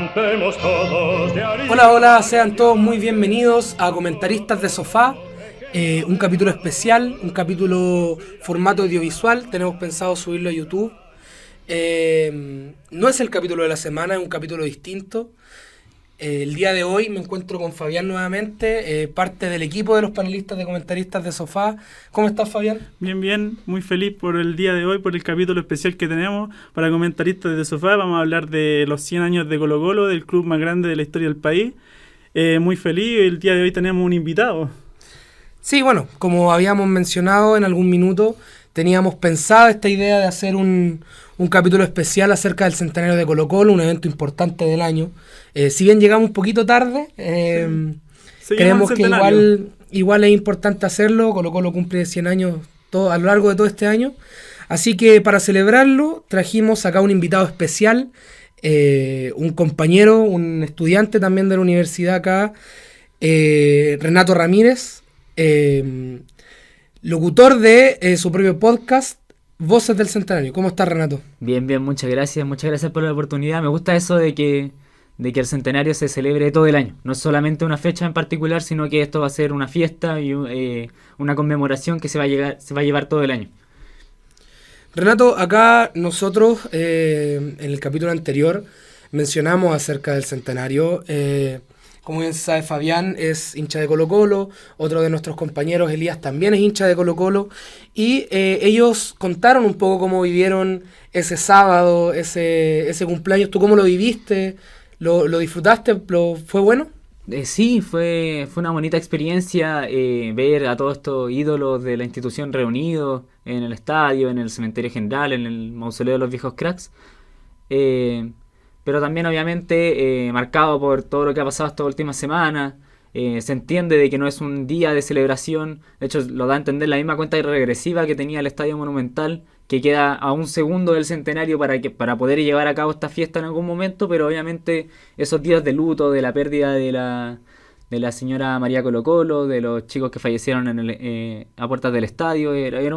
Cantemos todos de harina. Hola, hola, sean todos muy bienvenidos a Comentaristas de Sofá, un capítulo especial, un capítulo formato audiovisual, tenemos pensado subirlo a YouTube. No es el capítulo de la semana, es un capítulo distinto. El día de hoy me encuentro con Fabián nuevamente, parte del equipo de los panelistas de Comentaristas de Sofá. ¿Cómo estás, Fabián? Bien, bien, muy feliz por el día de hoy, por el capítulo especial que tenemos para Comentaristas de Sofá. Vamos a hablar de los 100 años de Colo-Colo, del club más grande de la historia del país. Muy feliz, el día de hoy tenemos un invitado. Sí, bueno, como habíamos mencionado en algún minuto, teníamos pensado esta idea de hacer un capítulo especial acerca del centenario de Colo-Colo, un evento importante del año. Si bien llegamos un poquito tarde, creemos que igual es importante hacerlo. Colo-Colo cumple 100 años a lo largo de todo este año. Así que para celebrarlo trajimos acá un invitado especial, un compañero, un estudiante también de la universidad acá, Renato Ramírez, locutor de su propio podcast, Voces del Centenario. ¿Cómo estás, Renato? Bien, muchas gracias por la oportunidad. Me gusta eso de que el centenario se celebre todo el año. No es solamente una fecha en particular, sino que esto va a ser una fiesta y una conmemoración que se va a llevar todo el año. Renato, acá nosotros en el capítulo anterior mencionamos acerca del centenario. Como bien se sabe, Fabián es hincha de Colo-Colo, otro de nuestros compañeros, Elías, también es hincha de Colo-Colo, y ellos contaron un poco cómo vivieron ese sábado, ese cumpleaños. ¿Tú cómo lo viviste? ¿Lo disfrutaste? ¿Fue bueno? Sí, fue una bonita experiencia ver a todos estos ídolos de la institución reunidos en el estadio, en el cementerio general, en el mausoleo de los viejos cracks. Pero también obviamente marcado por todo lo que ha pasado esta última semana. Se entiende de que no es un día de celebración. De hecho, lo da a entender la misma cuenta regresiva que tenía el Estadio Monumental, que queda a un segundo del centenario para poder llevar a cabo esta fiesta en algún momento. Pero obviamente esos días de luto, de la pérdida de la señora María Colo-Colo, de los chicos que fallecieron a puertas del estadio, era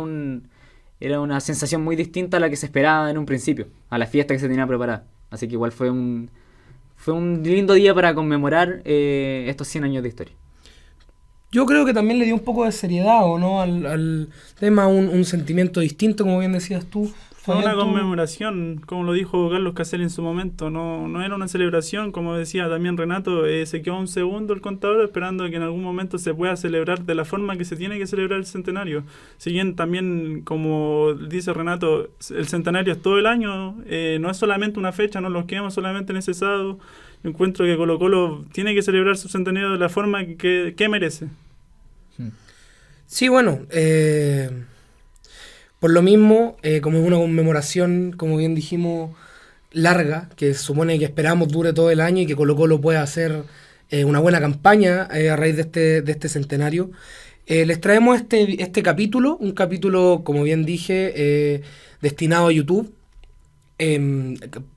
una sensación muy distinta a la que se esperaba en un principio, a la fiesta que se tenía preparada. Así que igual fue un lindo día para conmemorar estos 100 años de historia. Yo creo que también le dio un poco de seriedad, ¿o no? Al tema, un sentimiento distinto, como bien decías tú. Fue una conmemoración, como lo dijo Carlos Caselli en su momento. No era una celebración, como decía también Renato. Se quedó un segundo el contador esperando que en algún momento se pueda celebrar de la forma que se tiene que celebrar el centenario. Si bien también, como dice Renato, el centenario es todo el año, no es solamente una fecha, no nos quedamos solamente en ese sábado. Yo encuentro que Colo-Colo tiene que celebrar su centenario de la forma que merece. Sí, bueno, por lo mismo, como es una conmemoración, como bien dijimos, larga, que se supone que esperamos dure todo el año y que Colo-Colo pueda hacer una buena campaña a raíz de este centenario, les traemos este capítulo, un capítulo, como bien dije, destinado a YouTube.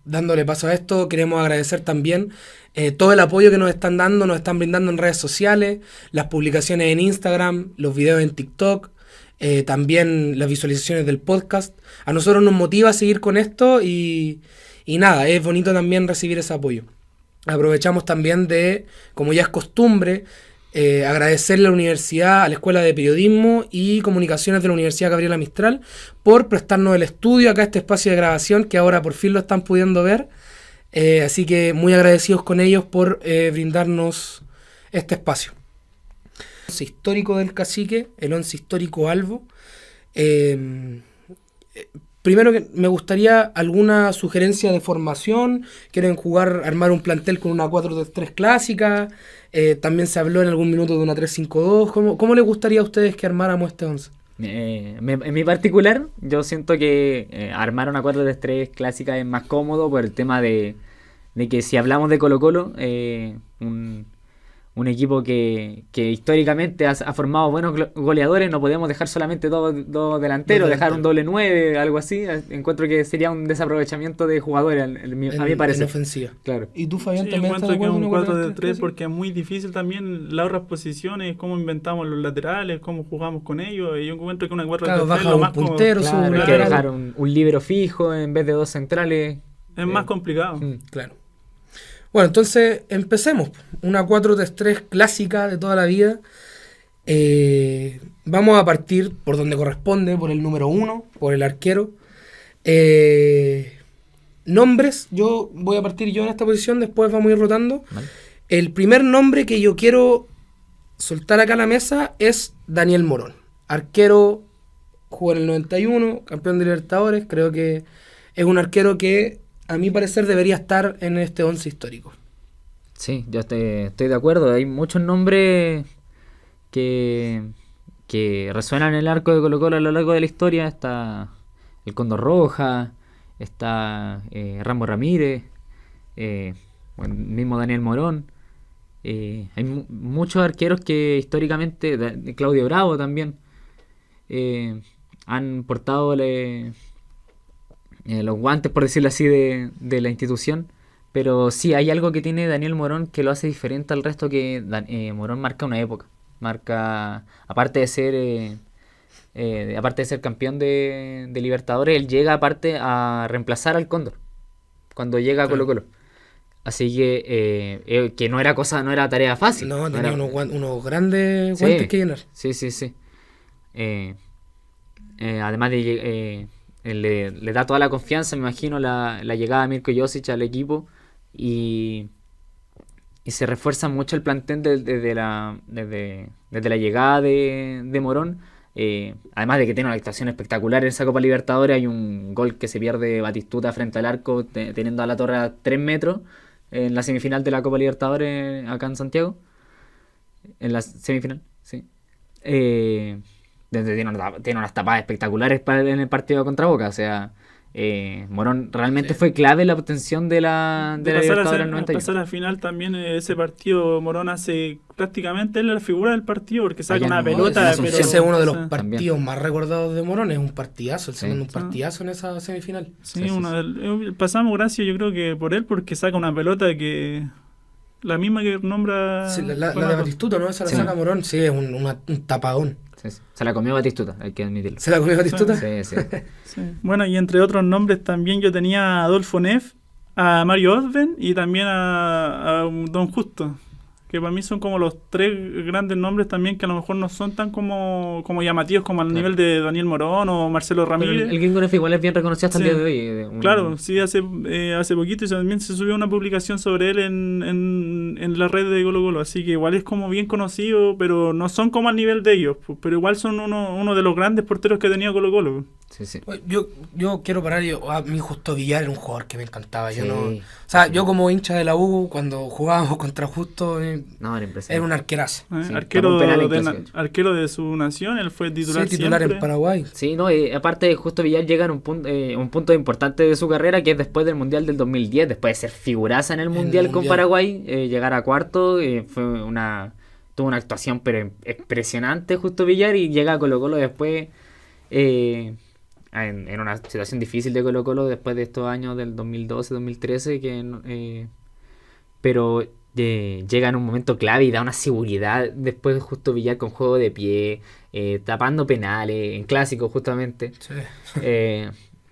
Dándole paso a esto, queremos agradecer también todo el apoyo que nos están brindando en redes sociales, las publicaciones en Instagram, los videos en TikTok, también las visualizaciones del podcast. A nosotros nos motiva a seguir con esto y nada, es bonito también recibir ese apoyo. Aprovechamos también de, como ya es costumbre, agradecerle a la universidad, a la Escuela de Periodismo y Comunicaciones de la Universidad Gabriela Mistral por prestarnos el estudio, acá este espacio de grabación que ahora por fin lo están pudiendo ver. Así que muy agradecidos con ellos por brindarnos este espacio. El once histórico del Cacique, el once histórico Albo. Primero que me gustaría alguna sugerencia de formación. ¿Quieren armar un plantel con una 4-3-3 clásica? También se habló en algún minuto de una 3-5-2. ¿Cómo les gustaría a ustedes que armáramos este 11? En mi particular, yo siento que armar una 4-3-3 clásica es más cómodo por el tema de que si hablamos de Colo-Colo, un equipo que históricamente ha formado buenos goleadores, no podemos dejar solamente dos delanteros, dejar un doble 9, algo así. Encuentro que sería un desaprovechamiento de jugadores, a mi parecer. En ofensiva. Claro. ¿Y tú, Fabián, Sí, también encuentro estás de que acuerdo un con 4-3 porque es muy difícil también las otras posiciones, cómo inventamos los laterales, cómo jugamos con ellos. Y yo encuentro que una 4-3 Claro, baja lo un más puntero, Claro, sube un hay que lateral. dejar un líbero fijo en vez de dos centrales. es más complicado. Claro. Bueno, entonces empecemos. Una 4-3-3 clásica de toda la vida. Vamos a partir por donde corresponde, por el número 1, por el arquero. Nombres, yo voy a partir yo en esta posición, después vamos a ir rotando. Vale. El primer nombre que yo quiero soltar acá a la mesa es Daniel Morón. Arquero, jugó en el 91, campeón de Libertadores. Creo que es un arquero que, a mi parecer, debería estar en este 11 histórico. Sí, yo estoy de acuerdo. Hay muchos nombres que resuenan en el arco de Colo-Colo a lo largo de la historia. Está el Cóndor Roja, está Rambo Ramírez, bueno, mismo Daniel Morón. Hay muchos arqueros que históricamente, Claudio Bravo también, han portado los guantes, por decirlo así, de la institución. Pero sí, hay algo que tiene Daniel Morón que lo hace diferente al resto, que Morón marca una época. Aparte de ser campeón de Libertadores, él llega aparte a reemplazar al Cóndor cuando llega a Colo-Colo. Así que no era tarea fácil. No, tenía unos grandes guantes que llenar. Sí. Además le da toda la confianza, me imagino, la llegada de Mirko Josic al equipo, y se refuerza mucho el plantel desde la llegada de Morón. Además de que tiene una actuación espectacular en esa Copa Libertadores. Hay un gol que se pierde Batistuta frente al arco, teniendo a la torre a 3 metros, en la semifinal de la Copa Libertadores acá en Santiago. En la semifinal, sí. Tiene unas tapadas espectaculares en el partido contra Boca. O sea, Morón realmente fue clave en la obtención de la Libertadores del 91. Pasar a la final también, ese partido Morón hace prácticamente él la figura del partido, porque saca Allá una no, pelota. ese Ese es uno de los o sea, partidos más recordados de Morón. Es un partidazo, el Sí. segundo un partidazo en esa semifinal. Sí, pasamos gracias, yo creo que por él, porque saca una pelota que la misma que nombra. Sí, la bueno, de Batistuta, ¿no? Esa la Sí. saca Morón. Sí, es un tapadón. Sí. Se la comió Batistuta, hay que admitirlo. ¿Se la comió Batistuta? Sí. sí. Bueno, y entre otros nombres también yo tenía a Adolfo Neff, a Mario Osben y también a Don Justo, que para mí son como los 3 grandes nombres también, que a lo mejor no son tan como llamativos como al nivel de Daniel Morón o Marcelo Pero Ramírez. el Gringo Neff igual es bien reconocido hasta Sí. el día de hoy. Claro, sí, hace poquito y también se subió una publicación sobre él en la red de Colo Colo, así que igual es como bien conocido, pero no son como al nivel de ellos, pues, pero igual son uno de los grandes porteros que ha tenido Colo Colo. Sí. Yo quiero parar. A mí Justo Villar era un jugador que me encantaba. Sí. O sea, yo como hincha de la U, cuando jugábamos contra Justo, No, era impresionante. era un arquerazo. Sí, Arquero, tapó un penal en clásico. arquero de su nación, él fue titular Sí, titular siempre. en Paraguay. Sí, no, aparte Justo Villar llega en un punto importante de su carrera, que es después del Mundial del 2010, después de ser figuraza en el Mundial con Paraguay, llegar a cuarto, tuvo una actuación pero impresionante Justo Villar, y llega a Colo Colo después, en una situación difícil de Colo Colo después de estos años del 2012-2013, pero llega en un momento clave y da una seguridad después de Justo Villar con juego de pie, tapando penales, en clásicos justamente. Sí.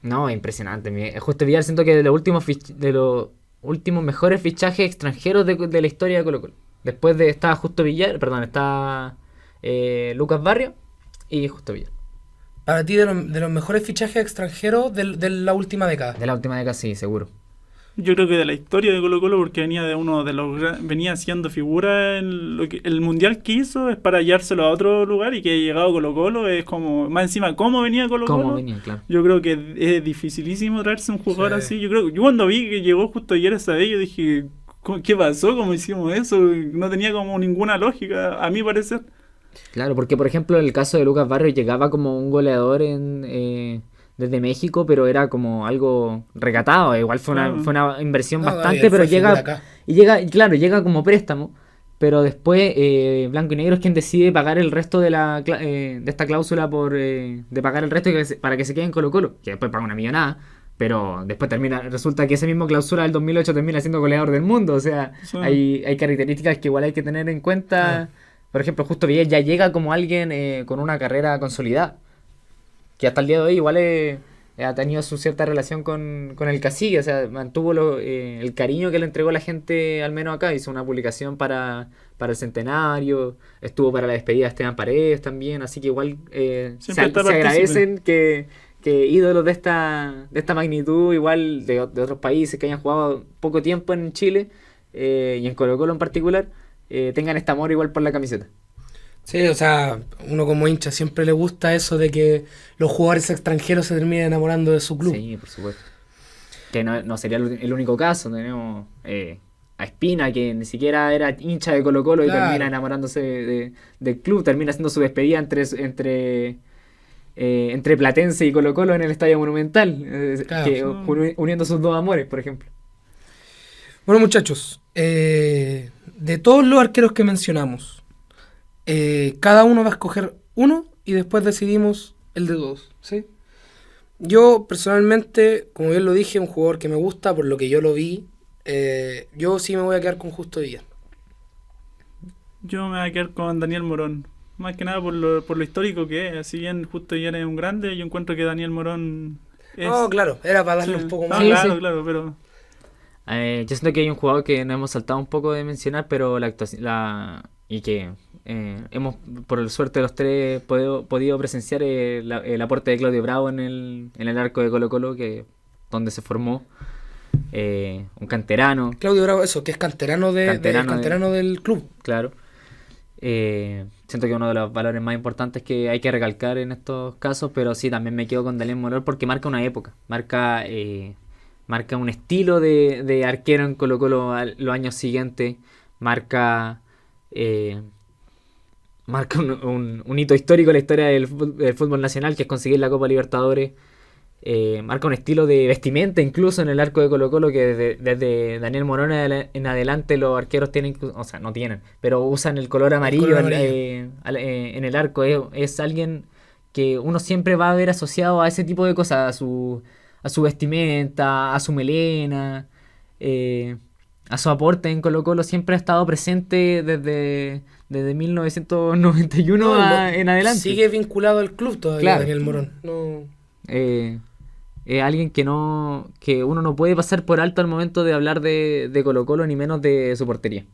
No, impresionante. Justo Villar siento que de los últimos mejores fichajes extranjeros de la historia de Colo Colo. Después está Lucas Barrio y Justo Villar. Para ti, de los mejores fichajes extranjeros de la última década. De la última década, sí, seguro. Yo creo que de la historia de Colo Colo, porque venía siendo figura en lo que el mundial que hizo, es para hallárselo a otro lugar, y que haya llegado Colo Colo es como, más encima, ¿cómo venía Colo Colo? ¿Cómo venía? Claro. Yo creo que es dificilísimo traerse un jugador Sí. así. Yo cuando vi que llegó justo ayer esa vez, yo dije, ¿qué pasó? ¿Cómo hicimos eso? No tenía como ninguna lógica, a mi parecer. Claro, porque por ejemplo el caso de Lucas Barrio llega como un goleador desde México, pero era como algo recatado. Igual fue una inversión No, bastante, Gabriel pero fue figura acá. llega como préstamo. Pero después Blanco y Negro es quien decide pagar el resto de esta cláusula de pagar el resto para que se quede en Colo Colo, que después paga una millonada. Pero después resulta que ese mismo clausura del 2008 termina siendo goleador del mundo. O sea, Sí. hay características que igual hay que tener en cuenta. Por ejemplo, Justo Villar ya llega como alguien con una carrera consolidada, que hasta el día de hoy igual ha tenido su cierta relación con el cacique, o sea, mantuvo el cariño que le entregó la gente, al menos acá. Hizo una publicación para el centenario, estuvo para la despedida de Esteban Paredes también, así que igual se agradecen que ídolos de esta magnitud, igual de otros países que hayan jugado poco tiempo en Chile, y en Colo-Colo en particular, tengan este amor igual por la camiseta. Sí, o sea, uno como hincha siempre le gusta eso de que los jugadores extranjeros se terminen enamorando de su club. Sí, por supuesto. Que no sería el único caso. Tenemos a Espina, que ni siquiera era hincha de Colo-Colo, claro, y termina enamorándose del club, termina haciendo su despedida entre Platense y Colo-Colo en el Estadio Monumental, claro, uniendo sus dos amores, por ejemplo. Bueno, muchachos, de todos los arqueros que mencionamos, cada uno va a escoger uno y después decidimos el de dos, ¿sí? Yo personalmente, como bien lo dije, un jugador que me gusta por lo que yo lo vi, yo sí me voy a quedar con Justo Díaz. Yo me voy a quedar con Daniel Morón, más que nada por lo histórico que es. Si bien Justo Díaz es un grande, yo encuentro que Daniel Morón es... No, claro, era para darle un poco más. Sí, claro, pero... yo siento que hay un jugador que nos hemos saltado un poco de mencionar, pero y que hemos, por suerte los tres, podido presenciar el aporte de Claudio Bravo en el arco de Colo-Colo, donde se formó un canterano. Claudio Bravo, eso, que es canterano del club. Claro. Siento que uno de los valores más importantes que hay que recalcar en estos casos, pero sí, también me quedo con Daniel Morón porque marca una época, marca un estilo de arquero en Colo-Colo los años siguientes, marca un hito histórico en la historia del fútbol nacional, que es conseguir la Copa Libertadores. Marca un estilo de vestimenta incluso en el arco de Colo-Colo que desde Daniel Morón en adelante los arqueros tienen, o sea, no tienen, pero usan el color amarillo, en el arco. Es alguien que uno siempre va a ver asociado a ese tipo de cosas, a su vestimenta, a su melena, a su aporte en Colo-Colo. Siempre ha estado presente desde 1991 en adelante. Sigue vinculado al club todavía, claro. Daniel Morón. No... es alguien que uno no puede pasar por alto al momento de hablar de Colo-Colo, ni menos de su portería.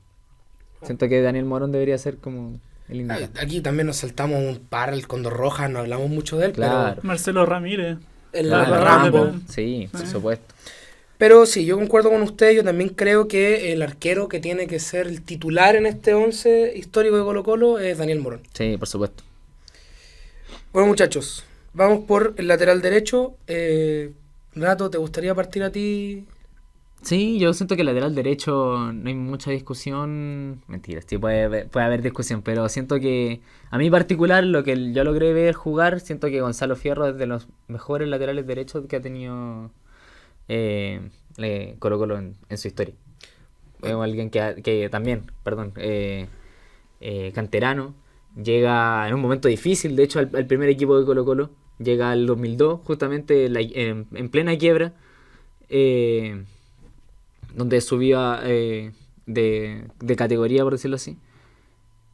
Siento que Daniel Morón debería ser como el indicado. Aquí también nos saltamos un par, el Condor Rojas, no hablamos mucho de él, claro. Pero... Marcelo Ramírez. El Rambo. Sí, por supuesto. Pero sí, yo concuerdo con usted. Yo también creo que el arquero que tiene que ser el titular en este 11 histórico de Colo-Colo es Daniel Morón. Sí, por supuesto. Bueno, muchachos, vamos por el lateral derecho. Renato, ¿te gustaría partir a ti? Sí, yo siento que el lateral derecho no hay mucha discusión. Mentira, sí puede haber discusión, pero siento que a mí en particular, lo que yo logré ver jugar, siento que Gonzalo Fierro es de los mejores laterales derechos que ha tenido Colo-Colo en su historia. Es alguien que también, canterano, llega en un momento difícil. De hecho, al primer equipo de Colo-Colo llega al 2002, justamente en plena quiebra, donde subió de categoría, por decirlo así,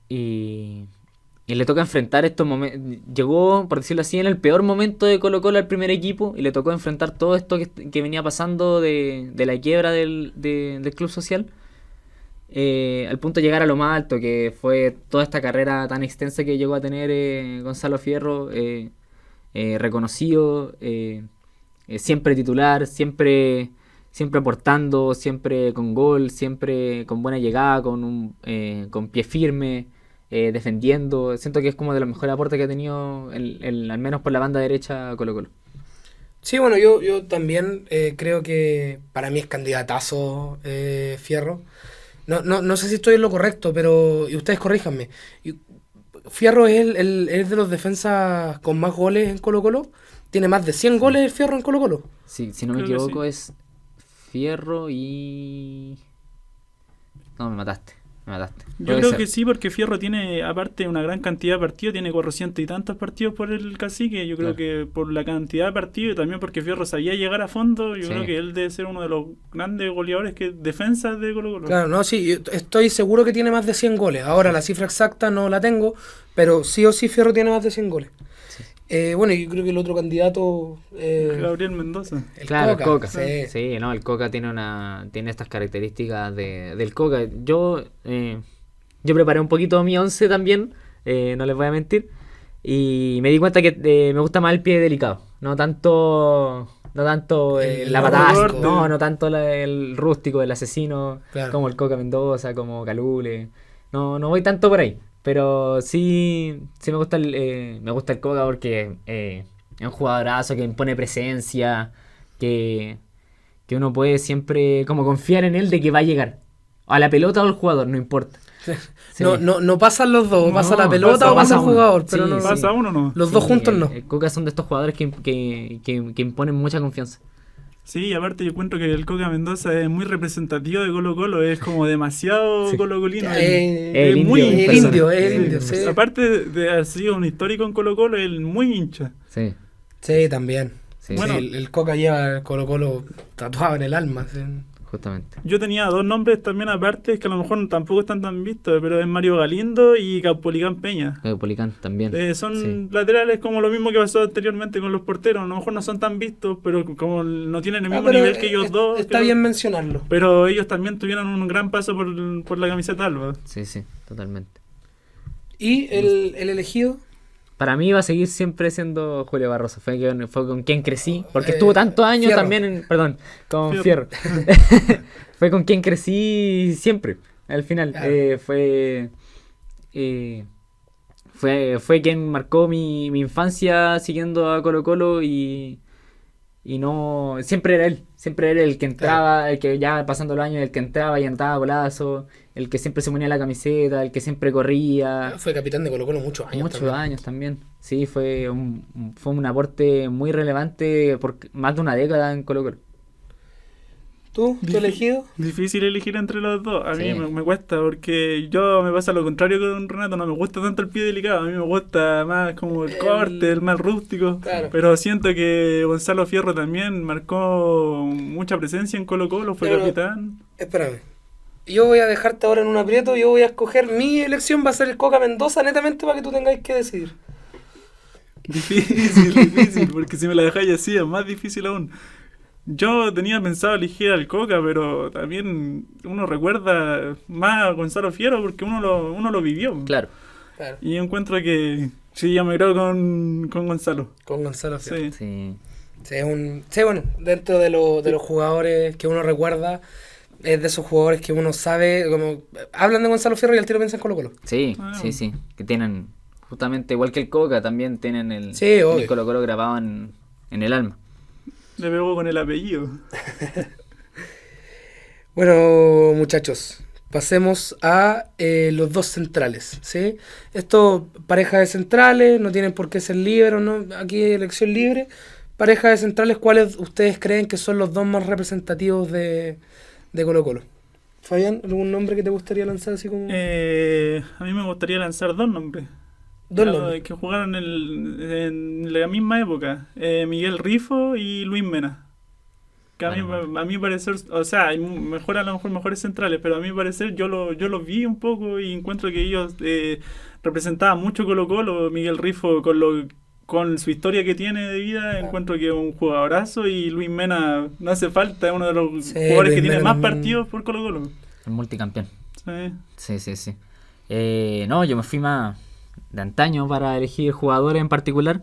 y le toca enfrentar estos momentos. Llegó, por decirlo así, en el peor momento de Colo-Colo al primer equipo, y le tocó enfrentar todo esto que venía pasando de la quiebra del club social, al punto de llegar a lo más alto, que fue toda esta carrera tan extensa que llegó a tener Gonzalo Fierro, reconocido, siempre titular, siempre aportando, siempre con gol, siempre con buena llegada, con pie firme, defendiendo. Siento que es como de los mejores aportes que ha tenido al menos por la banda derecha Colo-Colo. Sí, bueno, yo también creo que para mí es candidatazo Fierro. No sé si estoy en lo correcto, pero y ustedes corríjanme. Fierro es es de los defensas con más goles en Colo-Colo. Tiene más de 100 goles el Fierro en Colo-Colo. Sí, si no me equivoco, sí. Es Fierro y... No, me mataste. Yo creo que sí, porque Fierro tiene, aparte, una gran cantidad de partidos, tiene 400 y tantos partidos por el cacique. Yo creo que por la cantidad de partidos, y también porque Fierro sabía llegar a fondo, yo creo que él debe ser uno de los grandes goleadores defensas de Colo-Colo. Claro, no, sí, yo estoy seguro que tiene más de 100 goles. Ahora la cifra exacta no la tengo, pero sí o sí Fierro tiene más de 100 goles. Sí. Bueno, yo creo que el otro candidato... Gabriel Mendoza. el Claro, Coca. el Coca. Sí. Sí, no, el Coca tiene estas características del Coca. Yo preparé un poquito mi once también, no les voy a mentir, y me di cuenta que me gusta más el pie delicado, no tanto El la patada, rústico. no tanto el rústico, el asesino, Claro. como el Coca Mendoza, como Calule. No voy tanto por ahí, pero sí me gusta el Coca porque es un jugadorazo que impone presencia, que uno puede siempre como confiar en él de que va a llegar. A la pelota o al jugador, no importa. Sí. No pasan los dos, No, pasa la pelota o pasa pasa el uno. jugador, pero Sí, no, sí. ¿Pasa uno o no? los dos Sí, juntos no. el Coca son de estos jugadores que imponen mucha confianza. Sí, aparte yo encuentro que el Coca Mendoza es muy representativo de Colo Colo, es como demasiado Sí. colocolino. El muy indio, el hincha. indio, el Sí. indio, sí. Aparte de haber sido un histórico en Colo Colo, es muy hincha. Sí, Sí, también. sí, Bueno. Sí, el Coca lleva el Colo-Colo tatuado en el alma. Sí. justamente. Yo tenía dos nombres también aparte, que a lo mejor tampoco están tan vistos, pero es Mario Galindo y Caupolicán Peña. Policán también. Son Sí. laterales como lo mismo que pasó anteriormente con los porteros. A lo mejor no son tan vistos, pero como no tienen el Ah, mismo pero nivel que ellos dos. está bien mencionarlo. Pero ellos también tuvieron un gran paso por la camiseta alba. Sí, totalmente. ¿Y el elegido? Para mí va a seguir siempre siendo Julio Barroso. Fue con quien crecí. Porque estuvo tantos años Fierro. también con Fierro. Fierro. Fue con quien crecí siempre. Al final. Claro. Fue quien marcó mi infancia siguiendo a Colo Colo y no. Siempre era él el que entraba, el que ya pasando los años, el que entraba y entraba golazo, el que siempre se ponía la camiseta, el que siempre corría. Fue capitán de Colo-Colo muchos años. Muchos también. años también. Sí, fue un aporte muy relevante por más de una década en Colo Colo. ¿Tú? ¿Tu elegido? Difícil elegir entre los dos. A mí Sí. me cuesta porque yo me pasa lo contrario con Renato. No me gusta tanto el pie delicado. A mí me gusta más como el corte, el más rústico. Claro. Pero siento que Gonzalo Fierro también marcó mucha presencia en Colo Colo. Fue Pero- capitán. Espérame. Yo voy a dejarte ahora en un aprieto. Yo voy a escoger. Mi elección va a ser el Coca Mendoza, netamente para que tú tengáis que decidir. Difícil, porque si me la dejáis así es más difícil aún. Yo tenía pensado elegir al Coca, pero también uno recuerda más a Gonzalo Fierro porque uno lo vivió. Claro. Claro. Y yo encuentro que sí, yo me creo con Gonzalo. Con Gonzalo Fierro. Sí. Sí. Sí, bueno, dentro de los jugadores que uno recuerda, es de esos jugadores que uno sabe, como hablan de Gonzalo Fierro y al tiro piensan en Colo-Colo. Sí, Ah. sí. Que tienen, justamente igual que el Coca, también tienen Sí, obvio. el Colo Colo grabado en el alma. Le pegó con el apellido. Bueno, muchachos, pasemos a los dos centrales, ¿sí? Esto, pareja de centrales, no tienen por qué ser libres, ¿no? Aquí hay elección libre. Pareja de centrales, ¿cuáles ustedes creen que son los dos más representativos de Colo-Colo? Fabián, ¿algún nombre que te gustaría lanzar así como...? A mí me gustaría lanzar dos nombres. Dos Claro, nombres. que jugaron en la misma época. Miguel Rifo y Luis Mena. Que a mí parecer, o sea, hay a lo mejor mejores centrales, pero a mi parecer yo los vi un poco y encuentro que ellos representaban mucho Colo Colo. Miguel Rifo con su historia que tiene de vida, encuentro que es un jugadorazo y Luis Mena no hace falta, es uno de los Sí, jugadores Luis que tiene Mena más también. partidos por Colo Colo. El multicampeón. Sí. Sí. No, yo me fui más de antaño para elegir jugadores en particular.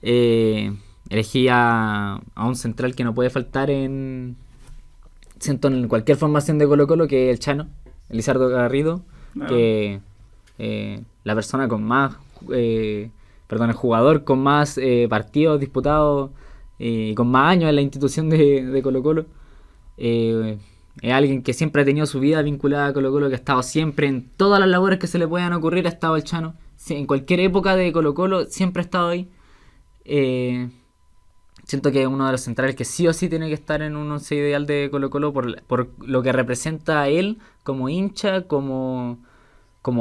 Elegí a un central que no puede faltar siento en cualquier formación de Colo Colo, que es el Chano, Elizardo Garrido, Ah. que la persona con más, el jugador con más partidos disputados y con más años en la institución de Colo Colo. Es alguien que siempre ha tenido su vida vinculada a Colo Colo, que ha estado siempre en todas las labores que se le puedan ocurrir, ha estado el Chano. Sí, en cualquier época de Colo Colo siempre ha estado ahí. Siento que es uno de los centrales que sí o sí tiene que estar en un once ideal de Colo Colo por lo que representa a él como hincha, como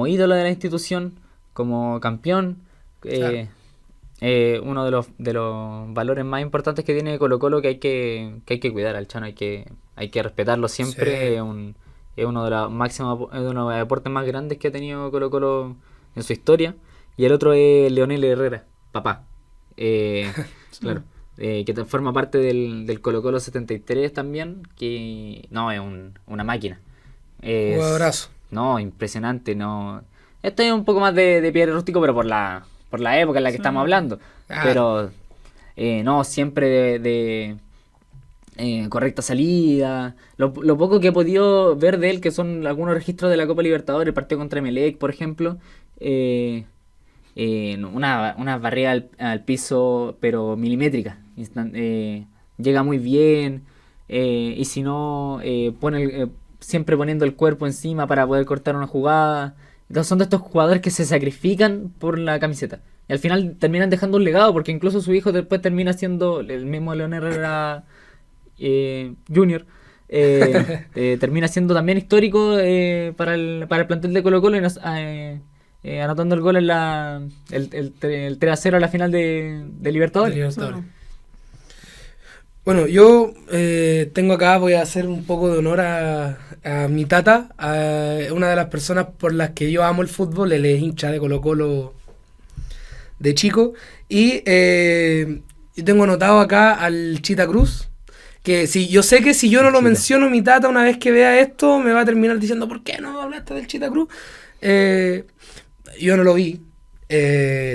ídolo de la institución, como campeón. Claro. Uno de los valores más importantes que tiene Colo Colo que hay que cuidar al Chano, hay que respetarlo siempre. Sí. Es uno de los máximos, es uno de los deportes más grandes que ha tenido Colo Colo en su historia. Y el otro es Leonel Herrera, papá. Claro. Que forma parte del Colo-Colo 73 también, que no, es una máquina. Jugadorazo. No, impresionante, no. Esto es un poco más de pie rústico, pero por la época en la que estamos hablando. Pero no, siempre de correcta salida. Lo poco que he podido ver de él, que son algunos registros de la Copa Libertadores, el partido contra Emelec, por ejemplo, una barrera al piso, pero milimétrica. Llega muy bien, y si no, siempre poniendo el cuerpo encima para poder cortar una jugada. Entonces son de estos jugadores que se sacrifican por la camiseta. Y al final terminan dejando un legado, porque incluso su hijo después termina siendo el mismo León Herrera Junior. Termina siendo también histórico para el plantel de Colo-Colo, anotando el gol en el 3-0 a la final de Libertadores. Bueno, yo tengo acá, voy a hacer un poco de honor a mi tata, a una de las personas por las que yo amo el fútbol. Él es hincha de Colo-Colo de chico, y yo tengo anotado acá al Chita Cruz, que yo sé que si yo no lo menciono, mi tata, una vez que vea esto, me va a terminar diciendo: ¿por qué no hablaste del Chita Cruz? Yo no lo vi,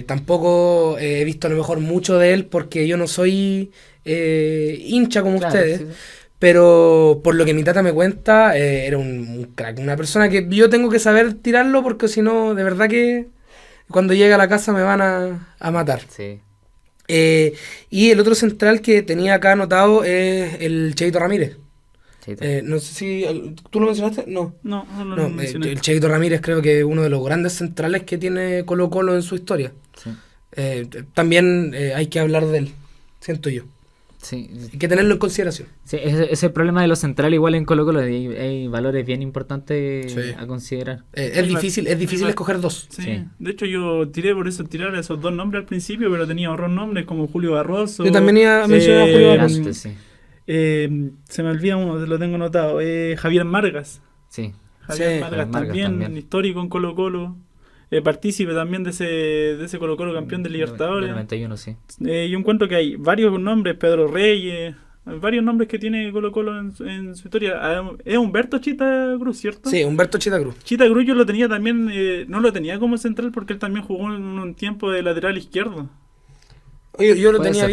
tampoco he visto a lo mejor mucho de él, porque yo no soy hincha como ustedes, sí. Pero por lo que mi tata me cuenta, era un crack, una persona que yo tengo que saber tirarlo, porque si no, de verdad que cuando llegue a la casa me van a matar. Sí. Y el otro central que tenía acá anotado es el Cheito Ramírez. No sé si... ¿Tú lo mencionaste? No. No lo mencioné. El Cheito Ramírez creo que es uno de los grandes centrales que tiene Colo-Colo en su historia. Sí. También hay que hablar de él, siento yo. Sí. Hay que tenerlo en consideración. Sí, ese problema de los centrales igual en Colo-Colo, hay valores bien importantes a considerar. Es difícil escoger dos. Sí. De hecho yo tiré por eso, tirar esos dos nombres al principio, pero tenía otros nombres como Julio Barroso. Yo también iba a mencionar a Julio Barroso. Se me olvida uno, lo tengo anotado, Javier Margas. Sí. Javier Margas también, histórico en Colo-Colo. Partícipe también de ese Colo-Colo campeón de Libertadores. 91, sí. Yo encuentro que hay varios nombres, Pedro Reyes, varios nombres que tiene Colo-Colo en su historia. Es Humberto Chita Cruz, ¿cierto? Sí, Humberto Chita Cruz. Chita Cruz yo lo tenía también, no lo tenía como central, porque él también jugó en un tiempo de lateral izquierdo. Yo lo tenía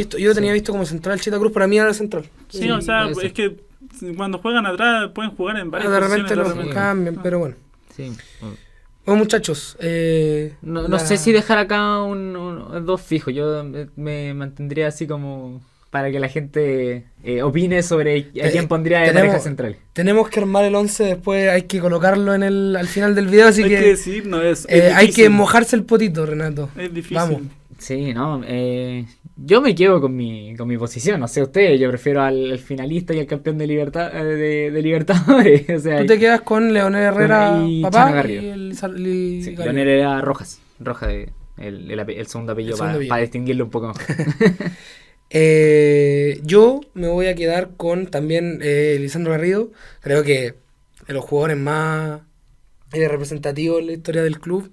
visto como central. Chita Cruz para mí era central. Sí, o sea, es que cuando juegan atrás pueden jugar en varias posiciones. De repente lo cambian, pero bueno. Sí. Bueno, muchachos, no sé si dejar acá dos fijos. Yo me mantendría así como para que la gente opine sobre a quién pondría de pareja central. Tenemos que armar el 11, después hay que colocarlo al final del video, así hay que decir, no, hay que mojarse el potito, Renato. Es difícil. Vamos. Sí, no, yo me quedo con mi posición, no sé ustedes, yo prefiero al finalista y al campeón de Libertadores. O sea, tú te quedas con Leonel Herrera, papá, y Leonel Herrera Rojas, el segundo apellido, para distinguirlo un poco mejor. Yo me voy a quedar con también Lisandro Garrido, creo que de los jugadores más representativos en la historia del club.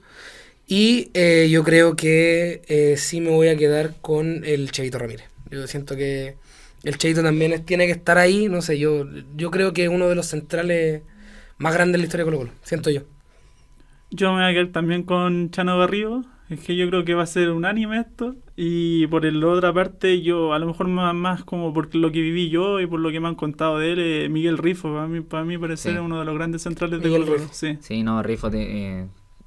Y yo creo que sí me voy a quedar con el Cheito Ramírez. Yo siento que el Cheito también tiene que estar ahí. No sé, yo creo que es uno de los centrales más grandes de la historia de Colo-Colo. Siento yo. Yo me voy a quedar también con Chano Garrido. Es que yo creo que va a ser unánime esto. Y por la otra parte, yo a lo mejor más como por lo que viví yo y por lo que me han contado de él, Miguel Rifo. Para mí parecer uno de los grandes centrales de Colo-Colo. Sí, no, Rifo...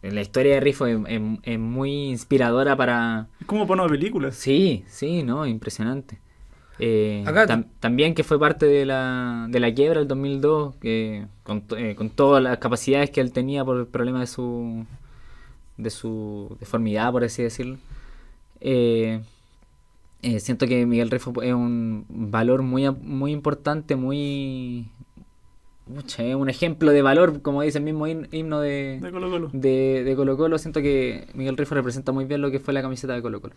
La historia de Rifo es muy inspiradora para... Es como para una película. Sí, no, impresionante. También que fue parte de la quiebra del 2002, que con todas las capacidades que él tenía por el problema de su deformidad, por así decirlo. Siento que Miguel Rifo es un valor muy importante, un ejemplo de valor, como dice el mismo himno de Colo-Colo. De Colo-Colo. Siento que Miguel Rifo representa muy bien lo que fue la camiseta de Colo-Colo.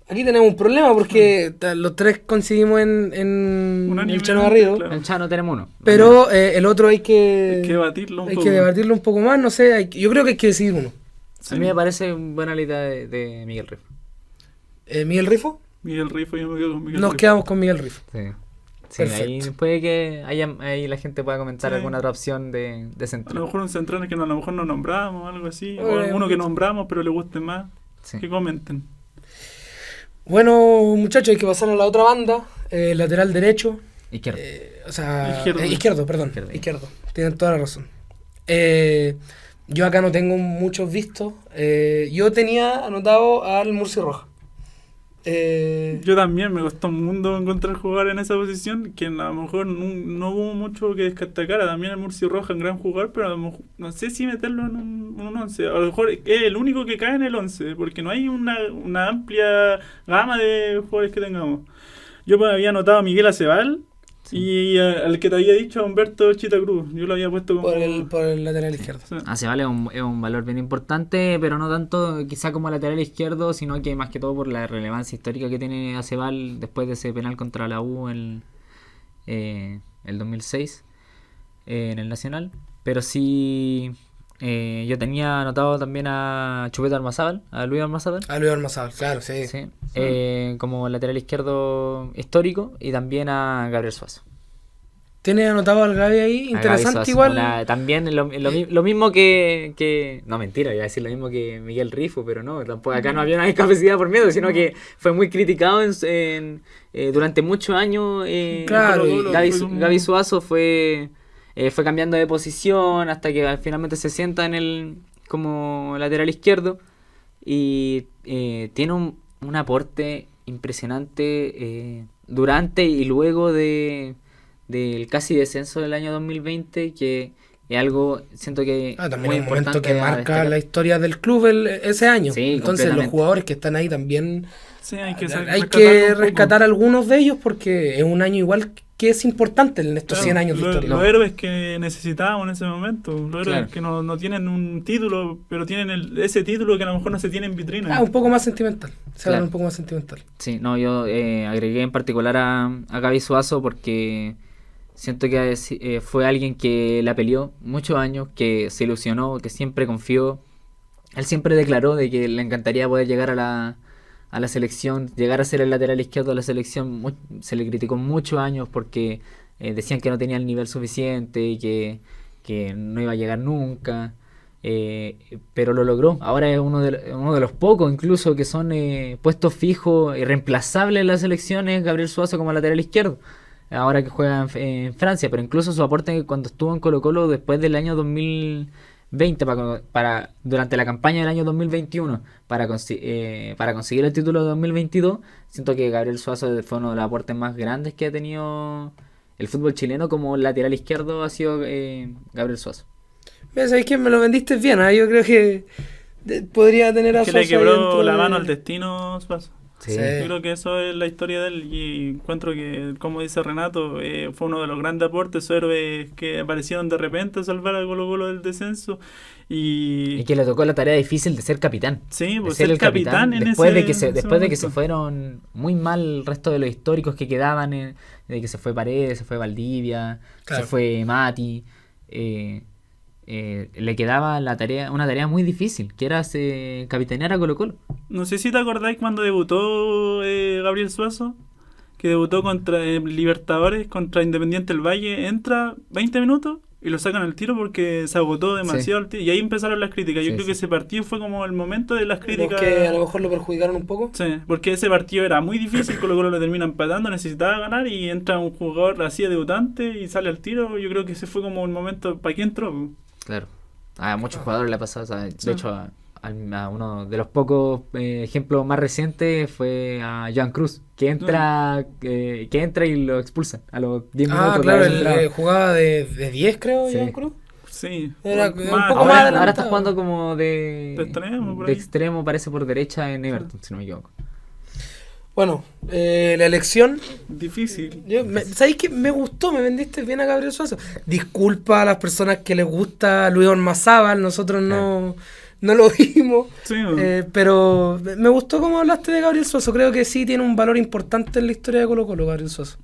Aquí tenemos un problema porque los tres coincidimos en el Chano Garrido. Claro. El Chano tenemos uno. Pero el otro hay que debatirlo un poco más, no sé, yo creo que hay que decidir uno. Sí. A mí me parece buena la idea de Miguel Rifo. Miguel Rifo. Miguel Rifo, yo me quedo con Miguel Nos Rifo. quedamos con Miguel Rifo. Sí. Sí, ahí Perfecto. puede que ahí la gente pueda comentar Sí. alguna otra opción de A central. lo mejor un central que a lo mejor no nombramos, algo así. Bueno. O uno que nombramos, pero le guste más. Sí. Que comenten. Bueno, muchachos, hay que pasar a la otra banda. Lateral derecho. Izquierdo. O sea, Izquierdo. izquierdo, perdón. Izquierdo. Tienen toda la razón. Yo acá no tengo muchos vistos. Yo tenía anotado al Murci Roja. Yo también me costó un mundo encontrar jugar en esa posición, que a lo mejor no hubo mucho que destacara. También el Murci Roja, un gran jugador, pero a lo mejor, no sé si meterlo en un 11. A lo mejor es el único que cae en el 11, porque no hay una amplia gama de jugadores que tengamos. Yo pues, había anotado a Miguel Acebal y al que te había dicho, a Humberto Chita Cruz. Yo lo había puesto como... Por el lateral izquierdo. Sí. Vale, es un valor bien importante, pero no tanto quizá como lateral izquierdo, sino que más que todo por la relevancia histórica que tiene Acebal después de ese penal contra la U el 2006 en el Nacional. Pero sí, yo tenía anotado también a Chupeta Ormazábal, a Luis Ormazábal. A Luis Ormazábal, claro, sí. Sí, como lateral izquierdo histórico, y también a Gabriel Suazo. Tienes anotado al Gaby ahí, A Gaby interesante Suazo, igual. también lo mismo que... No, mentira, iba a decir lo mismo que Miguel Rifo, pero no, tampoco acá no había una discapacidad por miedo, sino que fue muy criticado durante muchos años. Claro, Colo-Colo, Gaby, fue como- Gaby Suazo fue cambiando de posición hasta que finalmente se sienta como lateral izquierdo, y tiene un aporte impresionante durante y luego del casi descenso del año 2020, que es algo, siento que También muy es un momento importante que a marca destacar. la historia del club ese año. Sí, Entonces los completamente. jugadores que están ahí también Sí, hay que, hay que rescatar algunos de ellos porque es un año igual que es importante en estos 100 años de historia. Los héroes que necesitábamos en ese momento. Los héroes Claro. que no tienen un título, pero tienen ese título que a lo mejor no se tiene en vitrina. Un poco más sentimental. Se habla Claro. un poco más sentimental. Sí, no, yo agregué en particular a Gaby Suazo porque siento que fue alguien que la peleó muchos años, que se ilusionó, que siempre confió. Él siempre declaró de que le encantaría poder llegar a la selección, llegar a ser el lateral izquierdo de la selección. Se le criticó muchos años porque decían que no tenía el nivel suficiente y que no iba a llegar nunca. Pero lo logró. Ahora es uno de los pocos incluso que son puestos fijos y reemplazables en las selecciones. Gabriel Suazo como lateral izquierdo, ahora que juega en Francia, pero incluso su aporte cuando estuvo en Colo-Colo después del año 2020 durante la campaña del año 2021 para conseguir el título de 2022, siento que Gabriel Suazo fue uno de los aportes más grandes que ha tenido el fútbol chileno como lateral izquierdo. Ha sido Gabriel Suazo. ¿Sabes qué? Me lo vendiste bien. Yo creo que podría tener a Que Suazo le ahí quebró dentro la de- mano al destino, Suazo. Sí. Yo creo que eso es la historia de él, y encuentro que, como dice Renato, fue uno de los grandes aportes, esos héroes que aparecieron de repente a salvar a Colo-Colo del descenso. Y que le tocó la tarea difícil de ser capitán. Sí, De pues ser ser el capitán después de que se momento. fueron muy mal el resto de los históricos que quedaban, de que se fue Paredes, se fue Valdivia, Claro. se fue Mati. Le quedaba una tarea muy difícil, que era capitanear a Colo-Colo. No sé si te acordáis cuando debutó Gabriel Suazo, que debutó contra Libertadores, contra Independiente del Valle, entra 20 minutos y lo sacan al tiro porque se agotó demasiado el tiro, y ahí empezaron las críticas. Yo Sí, creo sí. que ese partido fue como el momento de las críticas. Que a lo mejor lo perjudicaron un poco. Sí, porque ese partido era muy difícil, Colo-Colo lo termina empatando, necesitaba ganar y entra un jugador así de debutante y sale al tiro. Yo creo que ese fue como el momento. ¿Para qué entró? Claro. A muchos jugadores le ha pasado. O sea, Sí. de hecho, a uno de los pocos ejemplos más recientes fue a Joan Cruz, que entra y lo expulsan a los 10 minutos. Claro, de haber él entrado. jugaba de 10, creo, Sí. Joan Cruz. Sí, Era un poco más Ahora adelantado. está jugando como de extremo, por de ahí. extremo, parece por derecha en Everton, si no me equivoco. Bueno, la elección. Difícil. ¿Sabéis qué? Me gustó, me vendiste bien a Gabriel Suazo. Disculpa a las personas que les gusta Luis Ormazábal, nosotros no lo vimos. Sí, Pero me gustó cómo hablaste de Gabriel Suazo. Creo que sí tiene un valor importante en la historia de Colo-Colo, Gabriel Suazo.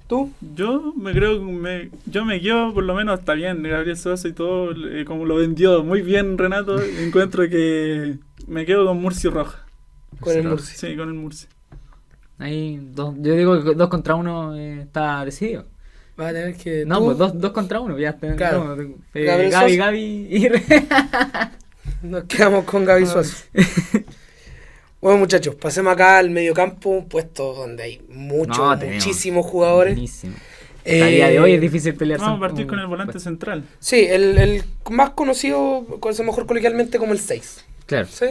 ¿Tú? yo me quedo, por lo menos está bien, Gabriel Sosa y todo, como lo vendió muy bien Renato, encuentro que me quedo con Murci Roja. con el Murcia. Sí, con el Murcia. Ahí, yo digo que 2 contra 1 está decidido. Va a tener que... No, tú- pues 2 contra 1, ya está. Claro. No, Gabriel Gaby, Suazo. Gaby y... Nos quedamos con Gaby Suazo. Bueno, muchachos, pasemos acá al mediocampo, un puesto donde hay No, tenemos muchísimos jugadores. Buenísimo. A día de hoy es difícil pelear. Vamos a partir con el volante central. Sí, el más conocido, a lo mejor coloquialmente, como el 6. Claro. ¿Sí?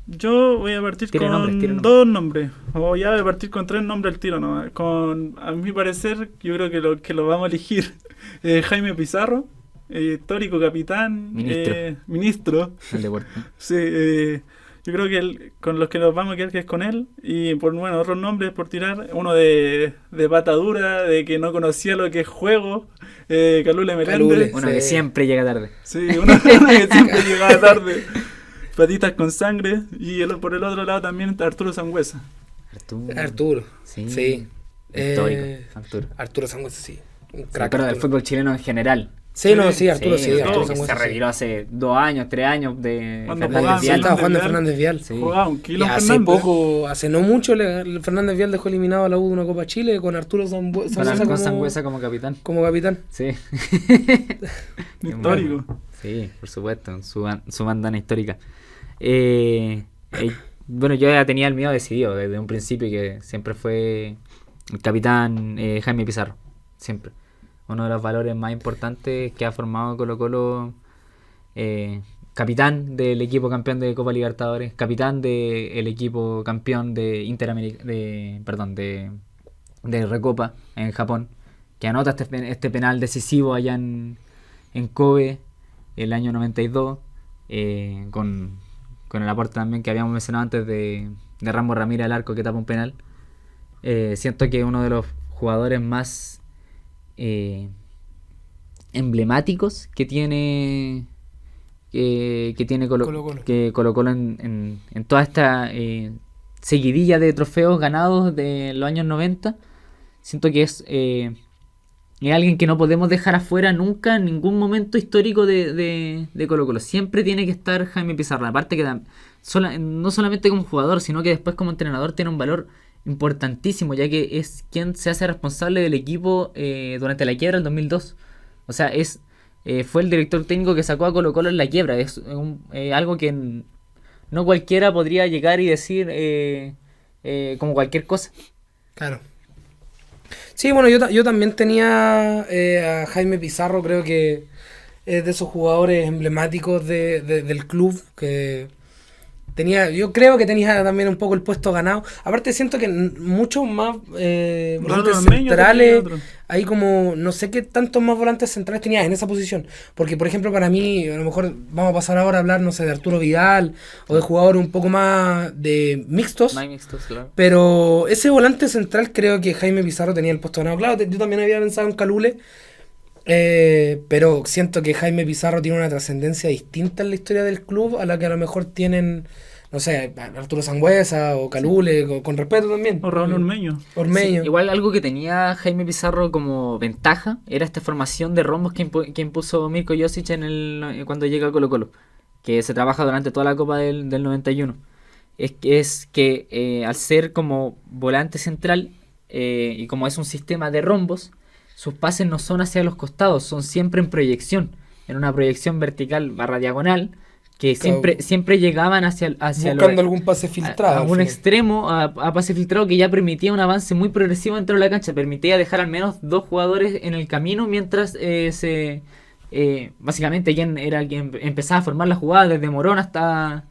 Yo voy a partir Tire con nombres, tire nombres. 2 nombres. O ya voy a partir con 3 nombres al tiro nomás. A mi parecer, yo creo que lo vamos a elegir. Jaime Pizarro, histórico capitán. Ministro. El deporte. Sí, yo creo que con los que nos vamos a quedar que es con él. Y por otros nombres por tirar. Uno de patadura, de que no conocía lo que es juego. Calule Meléndez. Calule. Uno Sí. que siempre llega tarde. Sí, uno que siempre llegaba tarde. Patitas con sangre. Y por el otro lado también está Arturo Sangüesa. Arturo. Sí. Sí. Histórico, Arturo. Arturo Sangüesa, sí. Un Se crack. acuerda del Arturo. fútbol chileno en general. Sí, no, sí, Arturo, sí. o sea, Arturo que Sangüesa, se sí. retiró hace 2 años, 3 años de Cuando Fernández jugaba Sí, Vial. estaba jugando Fernández Fernández Vial. Sí. Jugaba un Y kilo hace Fernández. poco, hace no mucho, el Fernández Vial dejó eliminado a la U de una Copa Chile con Arturo Sangüesa Con Sangüesa como capitán. como capitán. Sí. Histórico. Sí, por supuesto, su bandana histórica. Bueno, yo ya tenía el mío decidido desde un principio, que siempre fue el capitán Jaime Pizarro. Siempre. Uno de los valores más importantes que ha formado Colo-Colo. Capitán del equipo campeón de Copa Libertadores, capitán del equipo campeón de de Recopa en Japón, que anota este penal decisivo allá en Kobe el año 92, con el aporte también que habíamos mencionado antes de Rambo Ramírez al arco, que tapa un penal. Siento que uno de los jugadores más emblemáticos que tiene Colo-Colo. que Colo-Colo en toda esta seguidilla de trofeos ganados de los años 90. Siento que es alguien que no podemos dejar afuera nunca en ningún momento histórico de Colo-Colo. Siempre tiene que estar Jaime Pizarro. Aparte que no solamente como jugador, sino que después como entrenador tiene un valor importantísimo, ya que es quien se hace responsable del equipo durante la quiebra del 2002. O sea, fue el director técnico que sacó a Colo-Colo en la quiebra. Es algo que no cualquiera podría llegar y decir como cualquier cosa. Claro. Sí, bueno, yo también tenía a Jaime Pizarro, creo que es de esos jugadores emblemáticos del club, que yo creo que tenía también un poco el puesto ganado. Aparte siento que muchos más volantes centrales, hay como, no sé qué tantos más volantes centrales tenías en esa posición. Porque, por ejemplo, para mí, a lo mejor vamos a pasar ahora a hablar, no sé, de Arturo Vidal o de jugadores un poco más de mixtos. No hay mixtos, claro. Pero ese volante central creo que Jaime Pizarro tenía el puesto ganado. Claro, yo también había pensado en Calule, pero siento que Jaime Pizarro tiene una trascendencia distinta en la historia del club a la que a lo mejor tienen, no sé, Arturo Sangüesa o Calule, con respeto también. O Raúl Ormeño. Ormeño. Sí, igual algo que tenía Jaime Pizarro como ventaja era esta formación de rombos que impuso Mirko Josic cuando llega a Colo-Colo, que se trabaja durante toda la Copa del 91. Es que al ser como volante central y como es un sistema de rombos, sus pases no son hacia los costados, son siempre en proyección, en una proyección vertical / diagonal, que siempre llegaban hacia buscando algún pase filtrado. a un extremo, a pase filtrado, que ya permitía un avance muy progresivo dentro de la cancha, permitía dejar al menos 2 jugadores en el camino mientras básicamente quien empezaba a formar la jugada desde Morón hasta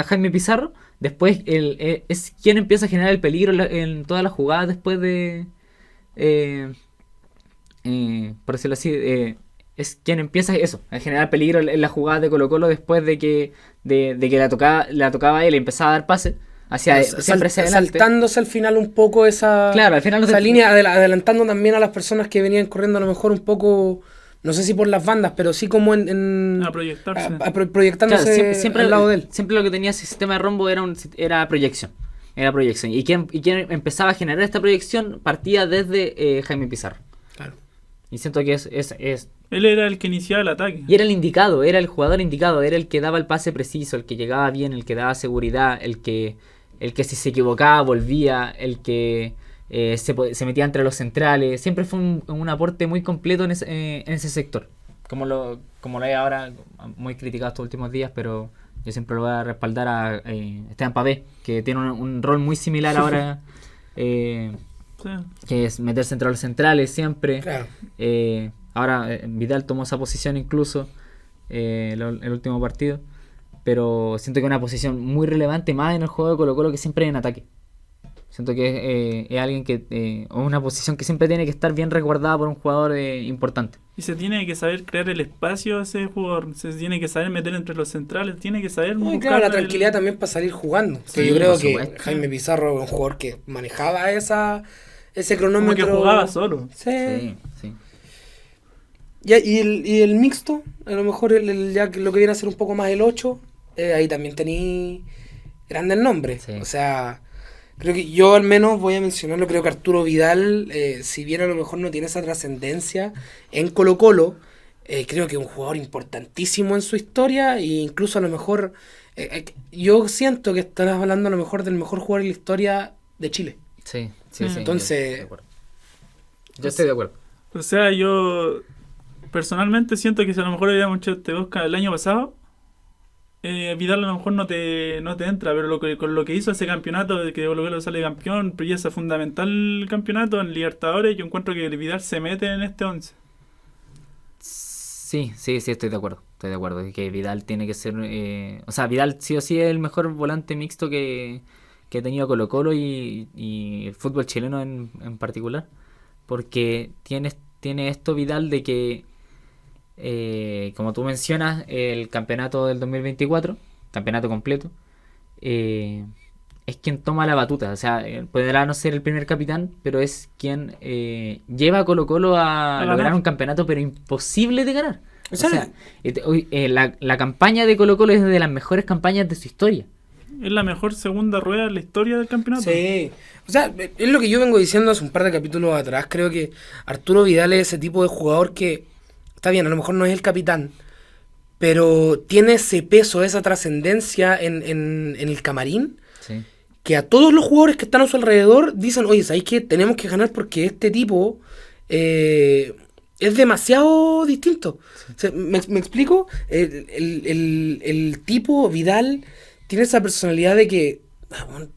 Jaime Pizarro. Después es quien empieza a generar el peligro en todas las jugadas después de por decirlo así, es quien empieza a generar peligro en la jugada de Colo-Colo después de que la tocaba él y empezaba a dar pase siempre hacia adelante, saltándose al final un poco esa línea, adelantando también a las personas que venían corriendo a lo mejor un poco, no sé si por las bandas, pero sí como a proyectarse. Proyectándose claro, siempre al lado de él. Siempre lo que tenía ese sistema de rombo era proyección. Y quien empezaba a generar esta proyección partía desde Jaime Pizarro. Claro. Y siento que es Él era el que iniciaba el ataque. Y era el indicado, era el jugador indicado, era el que daba el pase preciso, el que llegaba bien, el que daba seguridad, el que si se equivocaba volvía, el que se metía entre los centrales. Siempre fue un aporte muy completo en ese sector. Como lo hay ahora, muy criticado estos últimos días, pero yo siempre lo voy a respaldar a Esteban Pavé, que tiene un rol muy similar ahora, Sí. que es meterse entre los centrales siempre. Claro. Ahora Vidal tomó esa posición incluso el último partido, pero siento que es una posición muy relevante más en el juego de Colo-Colo que siempre en ataque. Siento que es alguien que o una posición que siempre tiene que estar bien resguardada por un jugador importante. Y se tiene que saber crear el espacio a ese jugador, se tiene que saber meter entre los centrales, tiene que saber No, y buscar claro, la tranquilidad también para salir jugando. Sí, Que yo creo por que supuesto. Jaime Pizarro es un jugador que manejaba ese como cronómetro. que jugaba solo. Sí. Sí. Ya, y el mixto, a lo mejor ya lo que viene a ser un poco más el 8, ahí también tení grandes nombres. Sí. O sea, creo que yo al menos voy a mencionarlo, creo que Arturo Vidal, si bien a lo mejor no tiene esa trascendencia en Colo-Colo, creo que es un jugador importantísimo en su historia e incluso a lo mejor, yo siento que estás hablando a lo mejor del mejor jugador en la historia de Chile. Sí. Entonces, yo estoy de acuerdo. O sea, yo personalmente siento que si a lo mejor hubiéramos hecho este Oscar el año pasado, Vidal a lo mejor no te entra, pero con lo que hizo ese campeonato, de que Colo-Colo sale campeón, pieza fundamental el campeonato en Libertadores, yo encuentro que Vidal se mete en este 11. Sí, estoy de acuerdo. Estoy de acuerdo que Vidal tiene que ser... o sea, Vidal sí o sí es el mejor volante mixto que ha tenido Colo-Colo y el fútbol chileno en particular. Porque tiene esto Vidal de que, como tú mencionas, el campeonato del 2024, campeonato completo, es quien toma la batuta. O sea, podrá no ser el primer capitán, pero es quien lleva a Colo-Colo a ganar. lograr un campeonato, pero imposible de ganar. O O sea, sea, la campaña de Colo-Colo es de las mejores campañas de su historia. Es la mejor segunda rueda en la historia del campeonato. sí. O sea, es lo que yo vengo diciendo hace un par de capítulos atrás. Creo que Arturo Vidal es ese tipo de jugador que, está bien, a lo mejor no es el capitán, pero tiene ese peso, esa trascendencia en el camarín, Sí. que a todos los jugadores que están a su alrededor dicen, oye, ¿sabéis qué? Tenemos que ganar porque este tipo es demasiado distinto. O sea, ¿me explico? El tipo Vidal tiene esa personalidad de que bueno,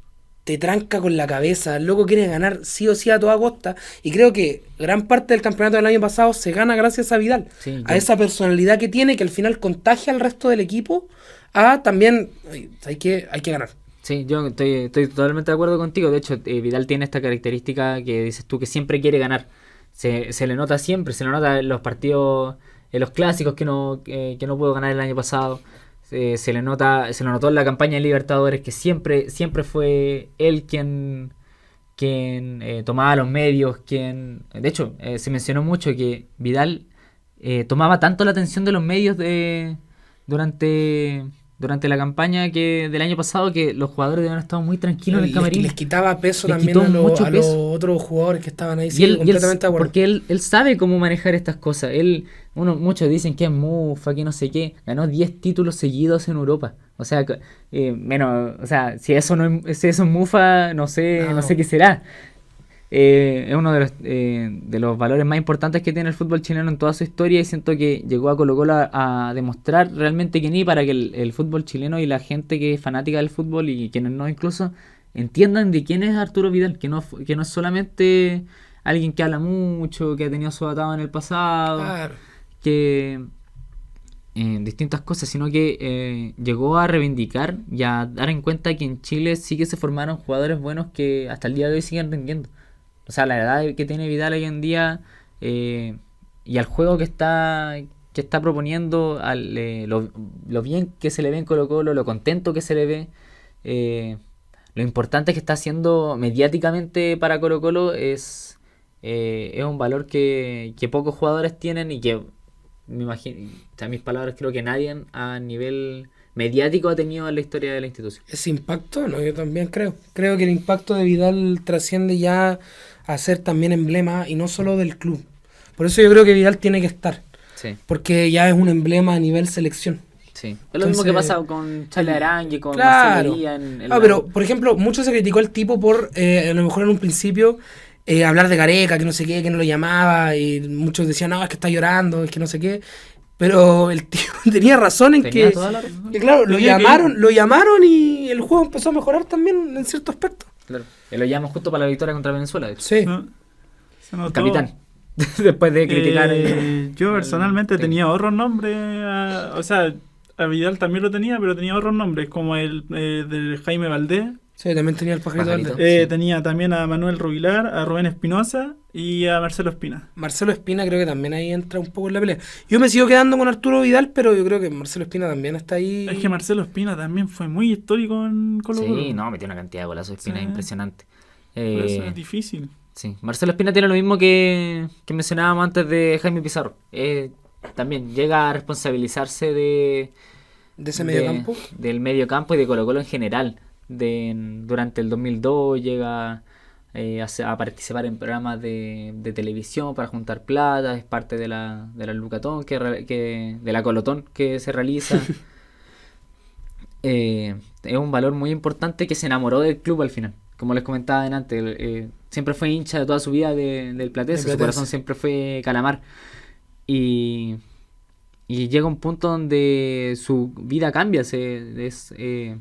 te tranca con la cabeza, el loco quiere ganar sí o sí a toda costa, y creo que gran parte del campeonato del año pasado se gana gracias a Vidal, Sí, a esa personalidad que tiene, que al final contagia al resto del equipo a también, oye, hay que ganar. Sí, yo estoy totalmente de acuerdo contigo. De hecho, Vidal tiene esta característica que dices tú, que siempre quiere ganar. Se le nota siempre, se le nota en los partidos, en los clásicos que no pudo ganar el año pasado. Se lo notó en la campaña de Libertadores, que siempre fue él quien tomaba los medios, de hecho, se mencionó mucho que Vidal tomaba tanto la atención de los medios durante la campaña del año pasado, que los jugadores debían haber estado muy tranquilos en el camarín. Les quitaba peso Les también quitó a mucho los peso. otros jugadores que estaban ahí. Y Sí, él, completamente de acuerdo. porque él sabe cómo manejar estas cosas. Muchos dicen que es mufa, que no sé qué. Ganó 10 títulos seguidos en Europa. O sea, si eso es mufa, no sé qué será. Es uno de los valores más importantes que tiene el fútbol chileno en toda su historia, y siento que llegó a Colo-Colo a demostrar realmente quién es, para que el fútbol chileno y la gente que es fanática del fútbol y quienes no incluso entiendan de quién es Arturo Vidal, que no es solamente alguien que habla mucho, que ha tenido su atado en el pasado, Claro. que distintas cosas, sino que llegó a reivindicar y a dar en cuenta que en Chile sí que se formaron jugadores buenos que hasta el día de hoy siguen rindiendo. O sea, la edad que tiene Vidal hoy en día, y al juego que está proponiendo, lo bien que se le ve en Colo-Colo, lo contento que se le ve, lo importante que está haciendo mediáticamente para Colo-Colo, es un valor que pocos jugadores tienen, y que me imagino, o sea, mis palabras, creo que nadie a nivel mediático ha tenido en la historia de la institución. Ese impacto, no, yo también creo. Creo que el impacto de Vidal trasciende ya a ser también emblema, y no solo del club. Por eso yo creo que Vidal tiene que estar. Sí, porque ya es un emblema a nivel selección. sí. Es lo mismo que Entonces, pasa con Charles Arangui, con claro. Marcelo Díaz Pero, por ejemplo, mucho se criticó al tipo por, a lo mejor en un principio, hablar de Gareca, que no sé qué, que no lo llamaba, y muchos decían, no, es que está llorando, es que no sé qué. Pero el tío tenía razón en Tenía que, toda la razón. claro, lo Tenía que llamaron y el juego empezó a mejorar también en cierto aspecto. Claro. Y lo llaman justo para la victoria contra Venezuela, de hecho. Sí. Se notó. Capitán. Después de criticar. Yo personalmente al- tenía otros nombres, o sea, a Vidal también lo tenía, pero tenía otros nombres, como el del Jaime Valdés. Sí, también tenía el pajarito Pajarito. Valdés. Sí. Tenía también a Manuel Rubilar, a Rubén Espinosa y a Marcelo Espina. Marcelo Espina creo que también ahí entra un poco en la pelea. Yo me sigo quedando con Arturo Vidal, pero yo creo que Marcelo Espina también está ahí. Es que Marcelo Espina también fue muy histórico en Colo-Colo. Sí, no, metió una cantidad de golazos de Espina Sí. impresionante. Por eso es difícil. Sí, Marcelo Espina tiene lo mismo que mencionábamos antes de Jaime Pizarro. También llega a responsabilizarse De ese medio campo. del medio campo y de Colo-Colo en general. Durante el 2002 llega a participar en programas de televisión para juntar plata, es parte de la Lucatón, de la Colotón que se realiza. Es un valor muy importante que se enamoró del club al final. Como les comentaba antes, siempre fue hincha de toda su vida del Platense, su corazón siempre fue Calamar. Y llega un punto donde su vida cambia, llega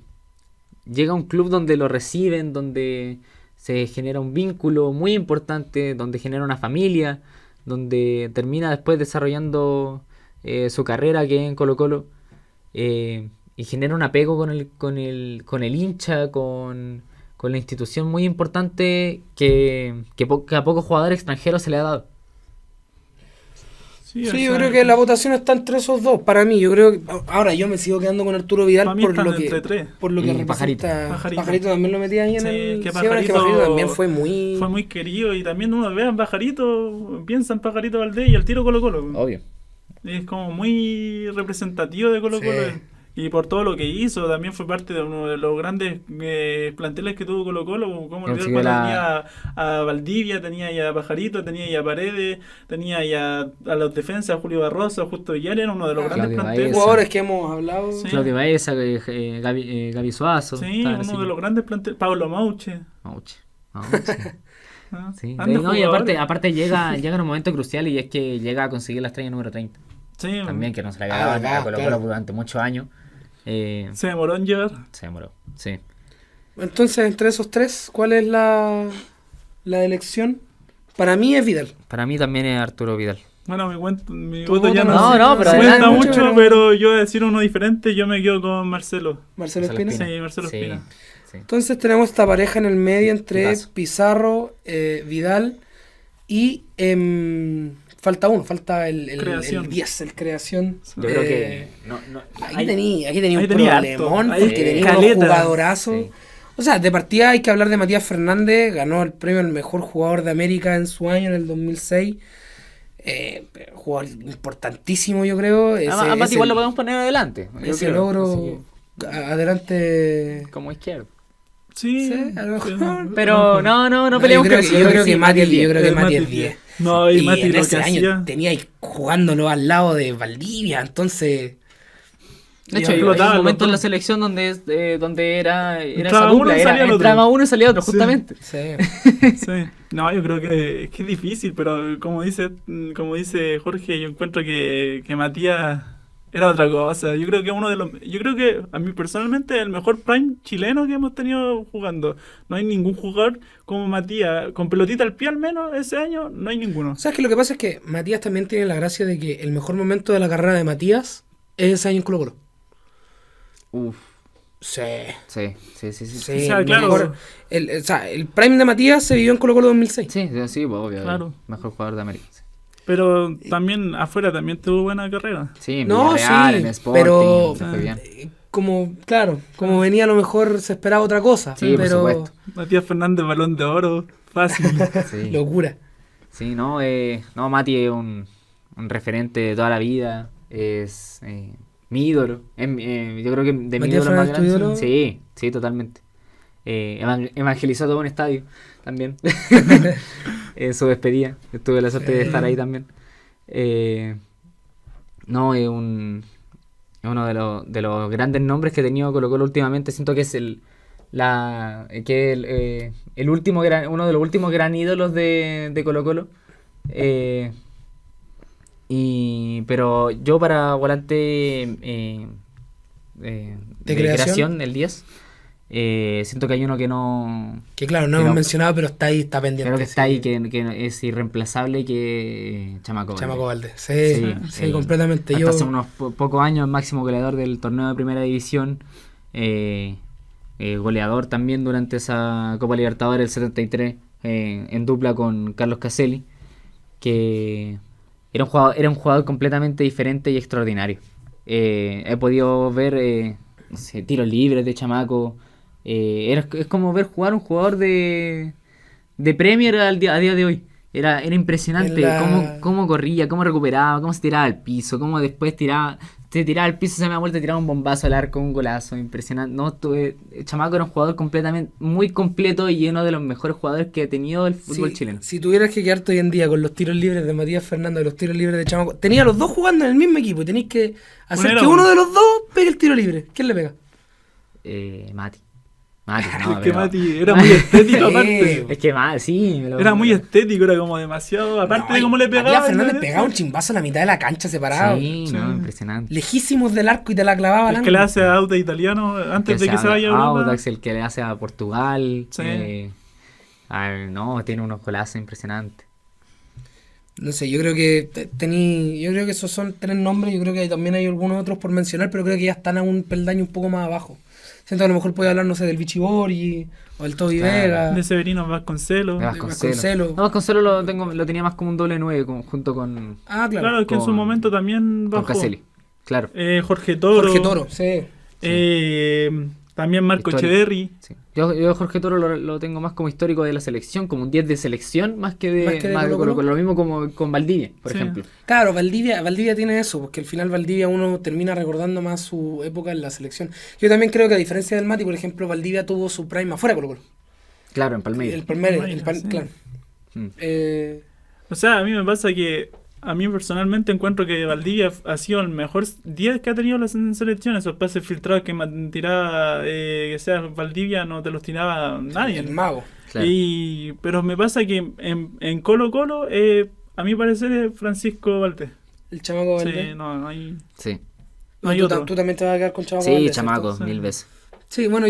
a un club donde lo reciben, donde se genera un vínculo muy importante, donde genera una familia, donde termina después desarrollando su carrera que es en Colo-Colo, y genera un apego con el hincha, con la institución muy importante que a pocos jugadores extranjeros se le ha dado. Sí, Sí, yo creo que la votación está entre esos dos. Para mí, yo creo que. Ahora, yo me sigo quedando con Arturo Vidal Para mí por están lo que. entre tres. Por lo que Y representa. Pajarito. Pajarito también lo metía ahí en Sí, el. que Sí, ahora es que Pajarito también fue muy. Fue muy querido y también uno ve en Pajarito, piensa en Pajarito Valdés y al tiro Colo-Colo. Obvio. Es como muy representativo de Colo-Colo. Sí. Y por todo lo que hizo, también fue parte de uno de los grandes planteles que tuvo Colo-Colo. Como olvidar Consiguió cuando la- tenía a Valdivia, tenía ya a Pajarito, tenía ya a Paredes, tenía ya a los defensas, a Julio Barroso, a Justo Villar, era uno de los Ah, grandes Claudio planteles. Baeza. Jugadores que hemos hablado. Sí. Claudio Baeza, Gaby Suazo. Sí, estaban uno así. de los grandes planteles. Pablo Mauche. Ouch. ¿Ah? Sí. Grandes No, y jugadores. aparte llega en un momento crucial y es que llega a conseguir la estrella número 30. Sí, También que no se le había dado a Colo-Colo claro. durante muchos años. se demoró en llegar. Se demoró. Sí. Entonces, entre esos tres, ¿cuál es la elección? Para mí es Vidal. Para mí también es Arturo Vidal. Bueno, mi Tu voto ya voto no, no, pero cuenta adelante. mucho, pero yo voy a decir uno diferente. Yo me quedo con Marcelo. Marcelo Espina. Sí, Marcelo Sí, Espina. sí. Entonces tenemos esta pareja en el medio entre Tipazo. Pizarro, Vidal y falta uno, falta el Creación. 10, el creación. Yo creo que Aquí tenía un ahí tenía problemón, harto. porque Ahí tenía unos caleta. jugadorazos. Sí. O sea, de partida hay que hablar de Matías Fernández, ganó el premio al mejor jugador de América en su año, en el 2006. Jugador importantísimo, yo creo. A Mati igual lo podemos poner adelante. yo Ese creo. logro adelante. Como izquierdo. Sí, Sí, a lo mejor. Pero no No, peleemos yo creo que sí, Mati es 10. yo creo que El Mati Mati es es 10. No, y Mati en lo ese que año hacía. tenía ahí jugándolo al lado de Valdivia, entonces. De hecho, hay Explotaban un los momento en la dos. selección donde era Entraba esa uno dupla, y salía el otro. entraba uno y salía otro, Sí. justamente. Sí. Sí. No, yo creo que es difícil, pero como dice Jorge, yo encuentro que Matías era otra cosa. Yo creo que a mí personalmente el mejor prime chileno que hemos tenido jugando. No hay ningún jugador como Matías, con pelotita al pie al menos ese año, no hay ninguno. ¿Sabes qué? Lo que pasa es que Matías también tiene la gracia de que el mejor momento de la carrera de Matías es ese año en Colo-Colo. Uf. Sí. Sí. Sí, O sea, el claro. mejor- el prime de Matías se vivió en Colo-Colo 2006. Sí, pues obvio. Claro. Mejor jugador de América. Sí. Pero también afuera también tuvo buena carrera. Sí, en No, Villarreal, sí, en Sporting, pero se fue bien. como venía a lo mejor se esperaba otra cosa, Sí, por pero supuesto. Matías Fernández, Balón de Oro, fácil. Sí, locura. sí, no, Mati es un referente de toda la vida, es mi ídolo, yo creo que de mi ¿Matías ídolo más Fernández tu grande. ídolo? Sí, totalmente. Evangelizó todo un estadio también. En su despedida, tuve la suerte de estar ahí también. No, es uno de los grandes nombres que ha tenido Colo-Colo últimamente. Siento que es el último uno de los últimos gran ídolos de Colo-Colo. Pero yo para volante de creación, el 10, siento que hay uno que no... Que claro, no que hemos no- mencionado, pero está ahí, está pendiente. Creo que está sí. ahí, que es irreemplazable, que Chamaco Valdés. Chamaco Valdés. Sí, Sí, completamente. Hasta Yo, hace unos pocos años máximo goleador del torneo de primera división, goleador también durante esa Copa Libertadores del 73, en dupla con Carlos Caselli, que era un jugador completamente diferente y extraordinario. He podido ver no sé, tiros libres de Chamaco. Es como ver jugar un jugador de Premier a día de hoy. Era impresionante cómo corría, cómo recuperaba, cómo se tiraba al piso, cómo después se tiraba al piso, se me ha vuelto a tirar un bombazo al arco, un golazo, impresionante. No, Chamaco era un jugador completamente muy completo y uno de los mejores jugadores que ha tenido el fútbol chileno. Si tuvieras que quedarte hoy en día con los tiros libres de Matías Fernández y los tiros libres de Chamaco, tenía a los dos jugando en el mismo equipo y tenéis que hacer Poner a que uno. uno de los dos pegue el tiro libre. ¿Quién le pega? Mati, no, Es que pero- Mati era muy estético aparte. Es que sí, Era muy estético, era como demasiado. Aparte de cómo le pegaba. Matías Fernández ¿no? pegaba un chimbazo a la mitad de la cancha separado. Sí, no, impresionante. Lejísimos del arco y te la clavaba al El que le ángulo. hace a Auda Italiano antes de que se vaya a Europa. Audax, el que le hace a Portugal. Sí. No, tiene unos golazos impresionantes. No sé, yo creo que yo creo que esos son tres nombres, yo creo que también hay algunos otros por mencionar, pero creo que ya están a un peldaño un poco más abajo. Siento que a lo mejor puede hablar, no sé, del Vichy Borgi o del Toby Claro. Vega. De Severino Vasconcelos. De Vasconcelos. No, Vasconcelos lo tenía más como un doble 9 junto con Ah, claro. Claro, que en su con- momento también bajó. Caselli. Claro. Jorge Toro. Jorge Toro, sí. También Marco Histórico. Echeverri. Sí. Yo Jorge Toro lo tengo más como histórico de la selección, como un 10 de selección, más que de Colo-Colo. Colo-Colo. Lo mismo como con Valdivia, por Sí. ejemplo. Claro, Valdivia tiene eso, porque al final Valdivia uno termina recordando más su época en la selección. Yo también creo que a diferencia del Mati, por ejemplo, Valdivia tuvo su prime afuera de Colo-Colo. Claro, en Palmeiras. Palmeiras, sí. Claro. Mm. O sea, a mí me pasa que a mí personalmente encuentro que Valdivia ha sido el mejor 10 que ha tenido la selección. Esos pases filtrados que tiraba, que sea Valdivia, no te los tiraba nadie. El mago. Claro. Pero me pasa que en Colo-Colo, a mi parecer, es Francisco Valdés. El chamaco Valdés. Sí, no hay, Sí, no hay tú, otro. tú también te vas a quedar con Chamaco sí, Valdés, chamaco, ¿cierto? 1000 veces. Sí, bueno,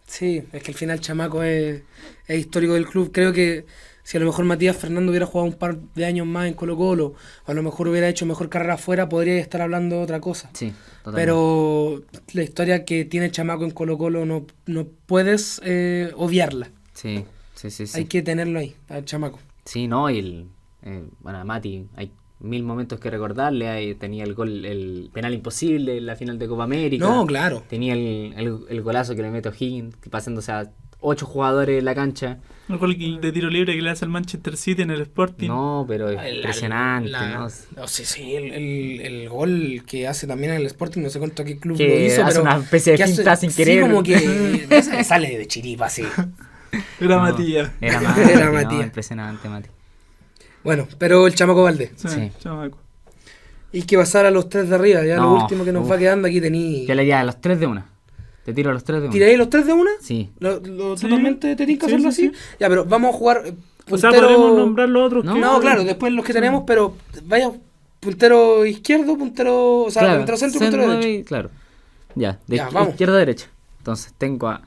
sí, es que al final Chamaco es histórico del club. Creo que si a lo mejor Matías Fernández hubiera jugado un par de años más en Colo-Colo, o a lo mejor hubiera hecho mejor carrera afuera, podría estar hablando de otra cosa. Sí, totalmente. Pero la historia que tiene Chamaco en Colo-Colo no puedes obviarla. Sí. Hay que tenerlo ahí, al Chamaco. Sí, no, y bueno, a Mati hay 1000 momentos que recordarle. Tenía el gol, el penal imposible en la final de Copa América. No, claro. Tenía el golazo que le mete O'Higgins, pasándose a 8 jugadores en la cancha. El gol de tiro libre que le hace al Manchester City en el Sporting. No, pero es impresionante, ¿no? No sé, sí, el gol que hace también en el Sporting, no sé cuánto qué club Que lo hizo, hace pero una especie de que hace- finta sin sí, querer. como que esa le sale de chiripa, sí. Era No, Matías. Era Mati, Era no, Matías. impresionante, Mati. Bueno, pero el Chamaco Valdés. Sí. Chamaco. Y que pasar a los tres de arriba, ya lo No, último que nos uf. va quedando aquí tení. Yo le diría a los 3 de una. Te tiro a los 3 de una. ¿Tiráis los tres de una? Sí. ¿Tú Sí. también te tinca Sí, hacerlo sí, así? Ya, pero vamos a jugar O sea, puntero- podemos nombrar los otros No, que... No, claro, después los que tenemos, pero vaya puntero izquierdo, puntero, o sea, Claro, puntero centro, ser puntero nueve derecho. y- Claro. Ya, de Ya, vamos. izquierda a derecha. Entonces tengo a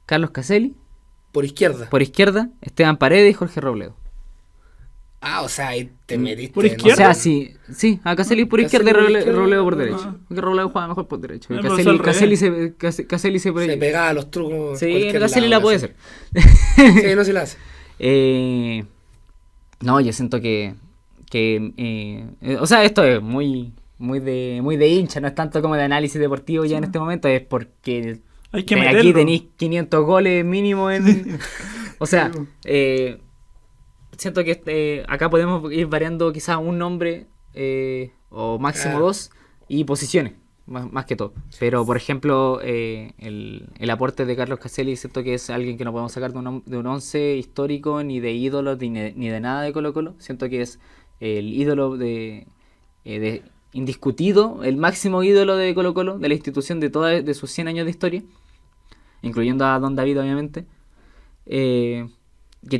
Carlos Caselli. Por izquierda. Por izquierda, Esteban Paredes y Jorge Robledo. Ah, o sea, ahí te metiste. ¿Por ¿no? izquierda? O sea, sí, a Caselli por Caselli izquierda y por izquierda. Robledo por Ah. derecha. Porque Robledo juega mejor por derecho. pero es al Caselli revés. Caselli se Se pegaba a los trucos. Sí, cualquier Caselli lado, la puede hacer. Sí, no se la hace. No, yo siento o sea, esto es muy de hincha, no es tanto como de análisis deportivo ya en este momento, es porque Hay que aquí meterlo. tenéis 500 goles mínimo en... O sea, siento que acá podemos ir variando quizás un nombre o máximo Claro. 2 y posiciones. más que todo. Pero, por ejemplo, el aporte de Carlos Caselli, siento que es alguien que no podemos sacar de un once histórico, ni de ídolos, ni de nada de Colo-Colo. Siento que es el ídolo de indiscutido, el máximo ídolo de Colo-Colo, de la institución de sus 100 años de historia, incluyendo a Don David, obviamente. Que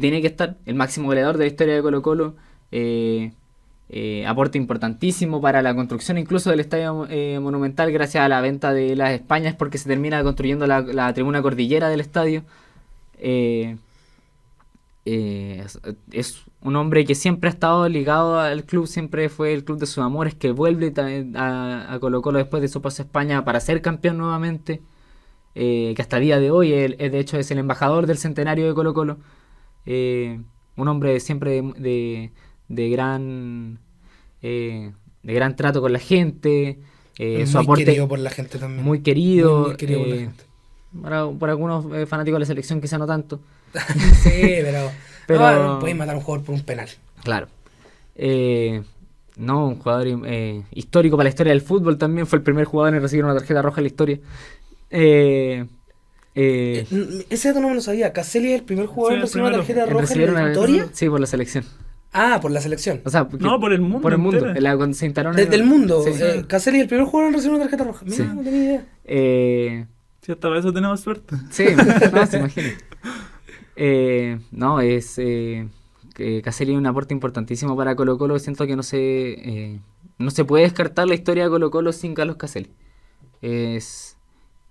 tiene que estar el máximo goleador de la historia de Colo-Colo. Aporte importantísimo para la construcción incluso del Estadio Monumental, gracias a la venta de las Españas, porque se termina construyendo la tribuna cordillera del estadio. Es un hombre que siempre ha estado ligado al club, siempre fue el club de sus amores, que vuelve a Colo-Colo después de su paso a España para ser campeón nuevamente, que hasta el día de hoy de hecho es el embajador del centenario de Colo-Colo. Un hombre siempre de gran trato con la gente, su aporte muy querido por la gente también, muy querido, muy querido por la gente. Por algunos fanáticos de la selección quizá no tanto. Sí, pero no podéis matar a un jugador por un penal. Claro. No, un jugador histórico para la historia del fútbol también. Fue el primer jugador en recibir una tarjeta roja en la historia. Ese dato no me lo sabía. ¿Caselli es el primer jugador en recibir una tarjeta roja en la una historia? Sí, por la selección. Ah, por la selección. O sea, No, por el mundo. Por el mundo. entero. Cuando se instalaron Desde el mundo. Sí. Caselli es el primer jugador en recibir una tarjeta roja. Mira, Sí. no tenía idea. Sí, hasta para eso tenemos suerte. Sí, no, se imagina. Que Caselli es un aporte importantísimo para Colo-Colo. Siento que no se puede descartar la historia de Colo-Colo sin Carlos Caselli. Es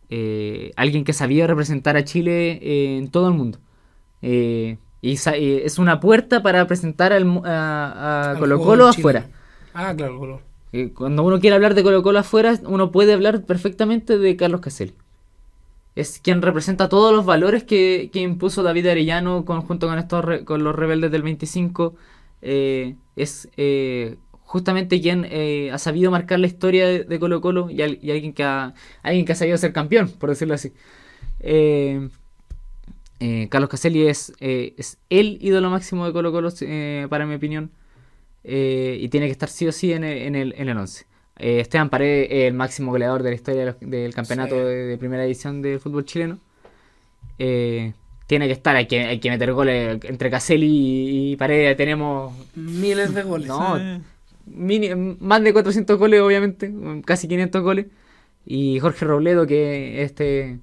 alguien que sabía representar a Chile en todo el mundo. Y es una puerta para presentar a Colo-Colo afuera. Ah, claro, Colo. Cuando uno quiere hablar de Colo-Colo afuera, uno puede hablar perfectamente de Carlos Caselli. Es quien representa todos los valores que impuso David Arellano junto con los rebeldes del 25. Es justamente quien ha sabido marcar la historia de Colo-Colo y alguien que ha sabido ser campeón, por decirlo así. Carlos Caselli es el ídolo máximo de Colo-Colo, para mi opinión. Y tiene que estar sí o sí en el 11. Esteban Paredes es el máximo goleador de la historia del campeonato de primera división del fútbol chileno. Tiene que estar, hay que meter goles entre Caselli y Paredes. Tenemos miles de goles. No, más de 400 goles, obviamente, casi 500 goles. Y Jorge Robledo, que este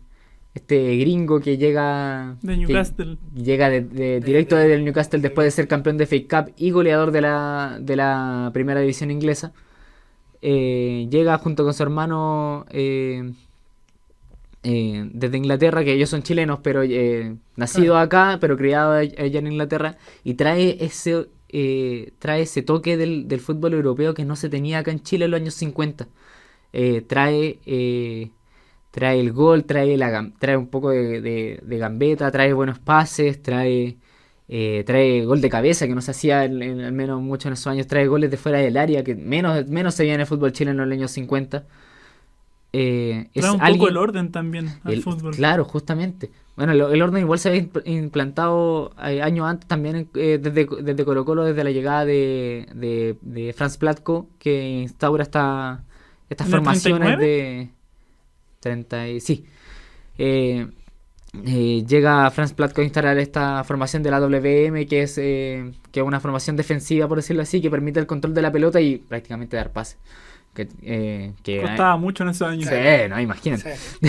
gringo que llega De Newcastle. llega directo desde el Newcastle después de ser campeón de FA Cup y goleador de la primera división inglesa. Llega junto con su hermano desde Inglaterra, que ellos son chilenos, pero nacido acá, pero criado allá en Inglaterra, y trae ese toque del fútbol europeo que no se tenía acá en Chile en los años 50. Trae el gol, trae un poco de gambeta, trae buenos pases, trae gol de cabeza que no se hacía al menos mucho en esos años, trae goles de fuera del área que menos se veía en el fútbol chileno en los años 50. Trae un poco el orden también al fútbol. Claro, justamente. Bueno, el orden igual se había implantado años antes también desde Colo-Colo, desde la llegada de Franz Platko, que instaura estas formaciones 39? de 30 sí. Llega Franz Platko a instalar esta formación de la WM, que es una formación defensiva, por decirlo así, que permite el control de la pelota y prácticamente dar pases. Que Costaba mucho en esos años. Sí, no, imagínate. Sí.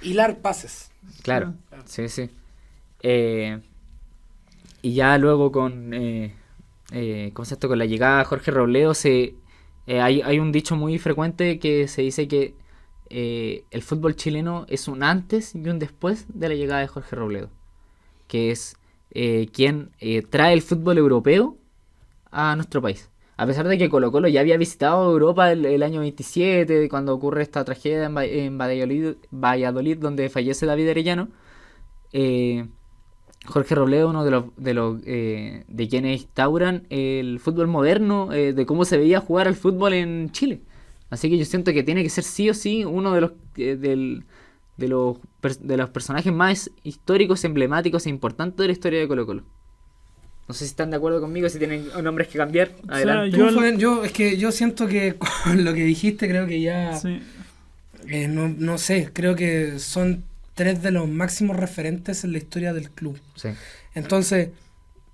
Hilar pases. Claro, sí. Y ya luego con con la llegada de Jorge Robledo hay un dicho muy frecuente que se dice que el fútbol chileno es un antes y un después de la llegada de Jorge Robledo, que es quien trae el fútbol europeo a nuestro país. A pesar de que Colo-Colo ya había visitado Europa el año 27, cuando ocurre esta tragedia en Valladolid, donde fallece David Arellano, Jorge Robledo, uno de quienes instauran el fútbol moderno, de cómo se veía jugar al fútbol en Chile. Así que yo siento que tiene que ser sí o sí uno de los personajes más históricos, emblemáticos e importantes de la historia de Colo-Colo. No sé si están de acuerdo conmigo, si tienen nombres que cambiar. Adelante. Yo siento que con lo que dijiste creo que ya... Sí. No sé, creo que son 3 de los máximos referentes en la historia del club. Sí. Entonces,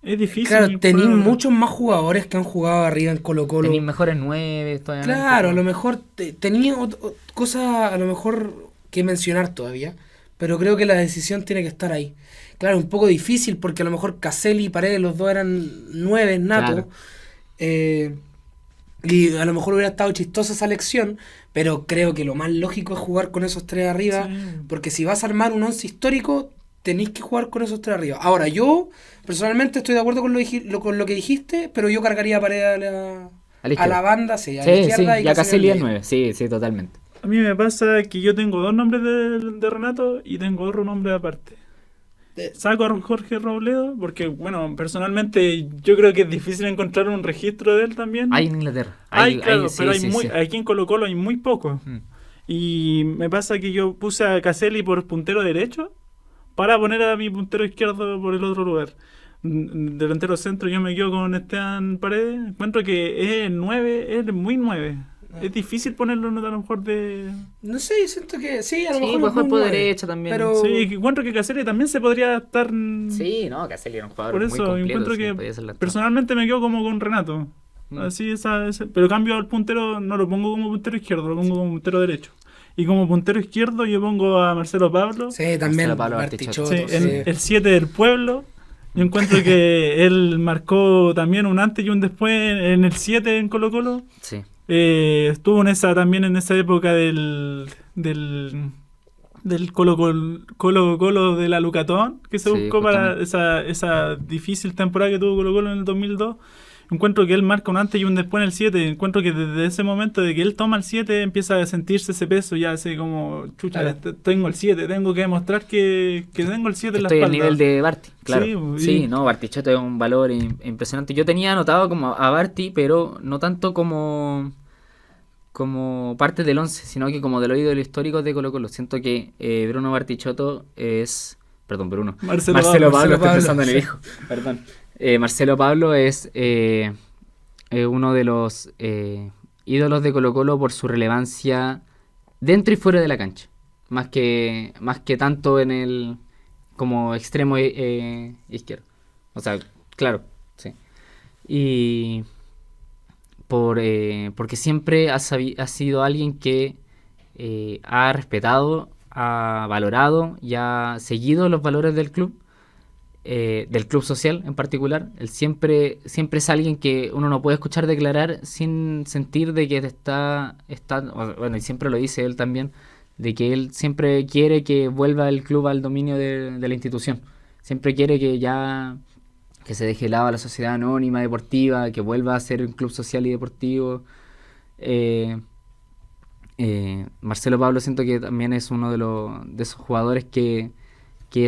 Es difícil. claro, tenéis muchos más jugadores que han jugado arriba en Colo-Colo. Tenéis mejores 9 todavía. Claro, a lo mejor tenía cosas a lo mejor que mencionar todavía, pero creo que la decisión tiene que estar ahí. Claro, un poco difícil porque a lo mejor Caselli y Paredes, los dos eran 9 natos. Claro. Y a lo mejor hubiera estado chistosa esa elección, pero creo que lo más lógico es jugar con esos 3 arriba, Sí. porque si vas a armar un 11 histórico, tenéis que jugar con esos 3 arriba. Ahora, yo personalmente estoy de acuerdo con con lo que dijiste, pero yo cargaría a Paredes a la banda, sí, a la Sí, izquierda y a Caselli al al medio. 9. Sí, sí, totalmente. A mí me pasa que yo tengo 2 nombres de Renato y tengo otro nombre aparte. Saco a Jorge Robledo porque, bueno, personalmente yo creo que es difícil encontrar un registro de él también. Hay en Inglaterra. Claro, sí, pero hay sí, sí. aquí en Colo-Colo hay muy pocos. Mm. Y me pasa que yo puse a Caselli por puntero derecho para poner a mi puntero izquierdo por el otro lugar. Delantero centro yo me quedo con Esteban Paredes. Encuentro que es el 9, es muy 9. Es difícil ponerlo a lo mejor de... No sé, siento que sí, a lo Sí, mejor puede es jugar muy por nueve, derecha también. pero Sí, encuentro que Caselli también se podría adaptar. Sí, no, Caselli era un jugador Por muy eso completo. encuentro sí, que podía ser la personalmente me quedo como con Renato. Mm. Así pero cambio al puntero, no lo pongo como puntero izquierdo, lo pongo como puntero derecho. Y como puntero izquierdo yo pongo a Marcelo Pablo. sí, también Marcelo Pablo Bartichotto, Sí, sí. el 7 del pueblo. Yo encuentro que él marcó también un antes y un después en el 7 en Colo-Colo. Sí. Estuvo también en esa época del Colo-Colo de la Lucatón, que se Sí, buscó para justamente. esa difícil temporada que tuvo Colo-Colo en el 2002. Encuentro que él marca un antes y un después en el 7. Encuentro que desde ese momento de que él toma el 7 empieza a sentirse ese peso, ya así como, chucha, Claro. tengo el 7, tengo que demostrar que tengo el 7 en la Estoy al espalda. nivel de Barty, claro. Sí, Sí, y- no, Bartichotto es un valor impresionante. Yo tenía anotado como a Barty, pero no tanto como parte del 11, sino que como del oído histórico de Colo-Colo. Siento que Bruno Bartichotto es... Perdón, Bruno. Marcelo Pablo, Marcelo estoy Pablo, pensando en el sí. hijo. Perdón. Marcelo Pablo es uno de los ídolos de Colo-Colo por su relevancia dentro y fuera de la cancha. Más que tanto en el como extremo izquierdo. O sea, claro, sí. Y porque siempre ha sido alguien que ha respetado, ha valorado y ha seguido los valores del club social en particular. Él siempre es alguien que uno no puede escuchar declarar sin sentir de que bueno, y siempre lo dice él también, de que él siempre quiere que vuelva el club al dominio de la institución. Siempre quiere que se deje de lado a la sociedad anónima deportiva, que vuelva a ser un club social y deportivo. Marcelo Pablo siento que también es uno de esos jugadores que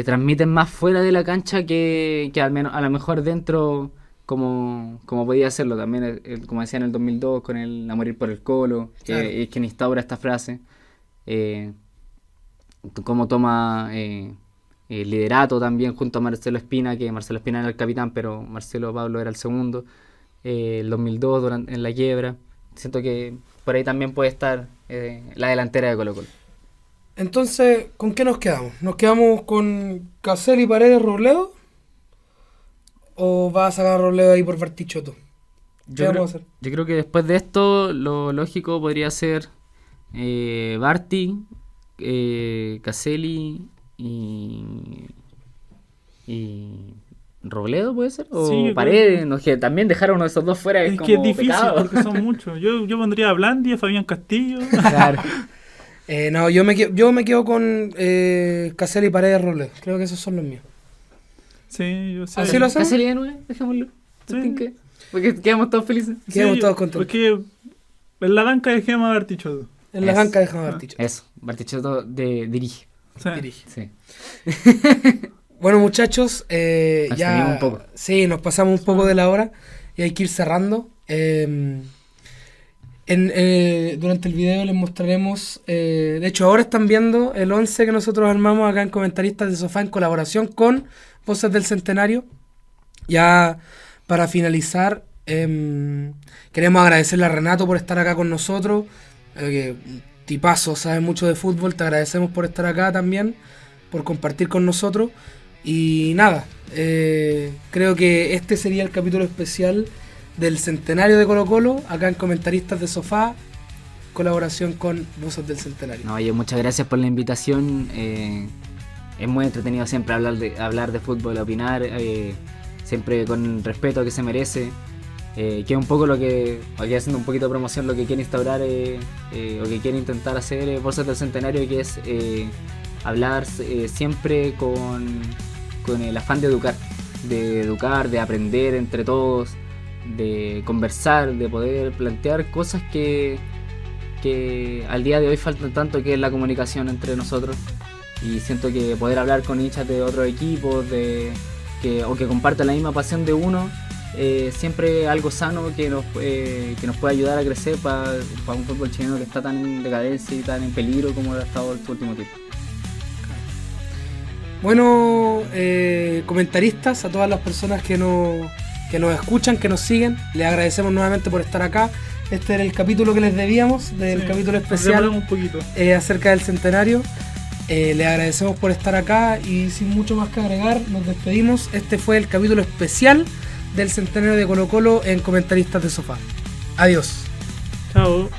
transmiten más fuera de la cancha que al menos a lo mejor dentro, como podía hacerlo también, como decía en el 2002 con el A morir por el Colo, Claro. que instaura esta frase, cómo toma liderato también junto a Marcelo Espina, que Marcelo Espina era el capitán, pero Marcelo Pablo era el segundo, el 2002 en la quiebra. Siento que por ahí también puede estar la delantera de Colo-Colo. Entonces, ¿con qué nos quedamos? ¿Nos quedamos con Caselli, Paredes, Robledo? ¿O vas a sacar a Robledo ahí por Bartichotto? ¿Qué vamos a hacer? Yo creo que después de esto, lo lógico podría ser Barty, Caselli y Robledo, ¿puede ser? O Sí, yo Paredes, creo no, que también dejar a uno de esos dos fuera es Es como que es difícil pecado. porque son muchos. Yo pondría a Blandi, a Fabián Castillo. Claro. No, yo me quedo con Caselli, Paredes, Robledo. Creo que esos son los míos. Sí, yo sé. ¿Así lo hacemos? Caselli de 9, dejémoslo. Sí. Porque quedamos todos felices. Quedamos Sí, todos contentos. Porque en la banca dejemos a Bartichotto. En la Eso. banca dejamos a Bartichotto. Eso, Bartichotto dirige. Sí. Dirige. Sí. Bueno, muchachos, Nos ya extendimos un poco. Sí, nos pasamos un poco de la hora y hay que ir cerrando. Durante el video les mostraremos, de hecho ahora están viendo el 11 que nosotros armamos acá en Comentaristas de Sofá en colaboración con Voces del Centenario. Ya para finalizar, queremos agradecerle a Renato por estar acá con nosotros. Que tipazo, sabes mucho de fútbol, te agradecemos por estar acá también, por compartir con nosotros. Y nada, creo que este sería el capítulo especial del centenario de Colo Colo, acá en Comentaristas de Sofá, colaboración con Voces del Centenario. No, oye, muchas gracias por la invitación. Es muy entretenido siempre hablar de fútbol, opinar, siempre con el respeto que se merece. Que es un poco lo que, aquí haciendo un poquito de promoción, lo que quiere instaurar o que quiere intentar hacer Voces del Centenario, que es hablar siempre con el afán de educar, de aprender entre todos, de conversar, de poder plantear cosas que al día de hoy faltan tanto, que es la comunicación entre nosotros. Y siento que poder hablar con hinchas de otros equipos o que compartan la misma pasión de uno, siempre algo sano que nos puede ayudar a crecer para un fútbol chileno que está tan en decadencia y tan en peligro como ha estado este último tiempo. Bueno, comentaristas, a todas las personas que nos escuchan, que nos siguen, les agradecemos nuevamente por estar acá. Este era el capítulo que les debíamos, del capítulo especial un poquito. Acerca del centenario. Les agradecemos por estar acá y sin mucho más que agregar, nos despedimos. Este fue el capítulo especial del centenario de Colo Colo en Comentaristas de Sofá. Adiós. Chao.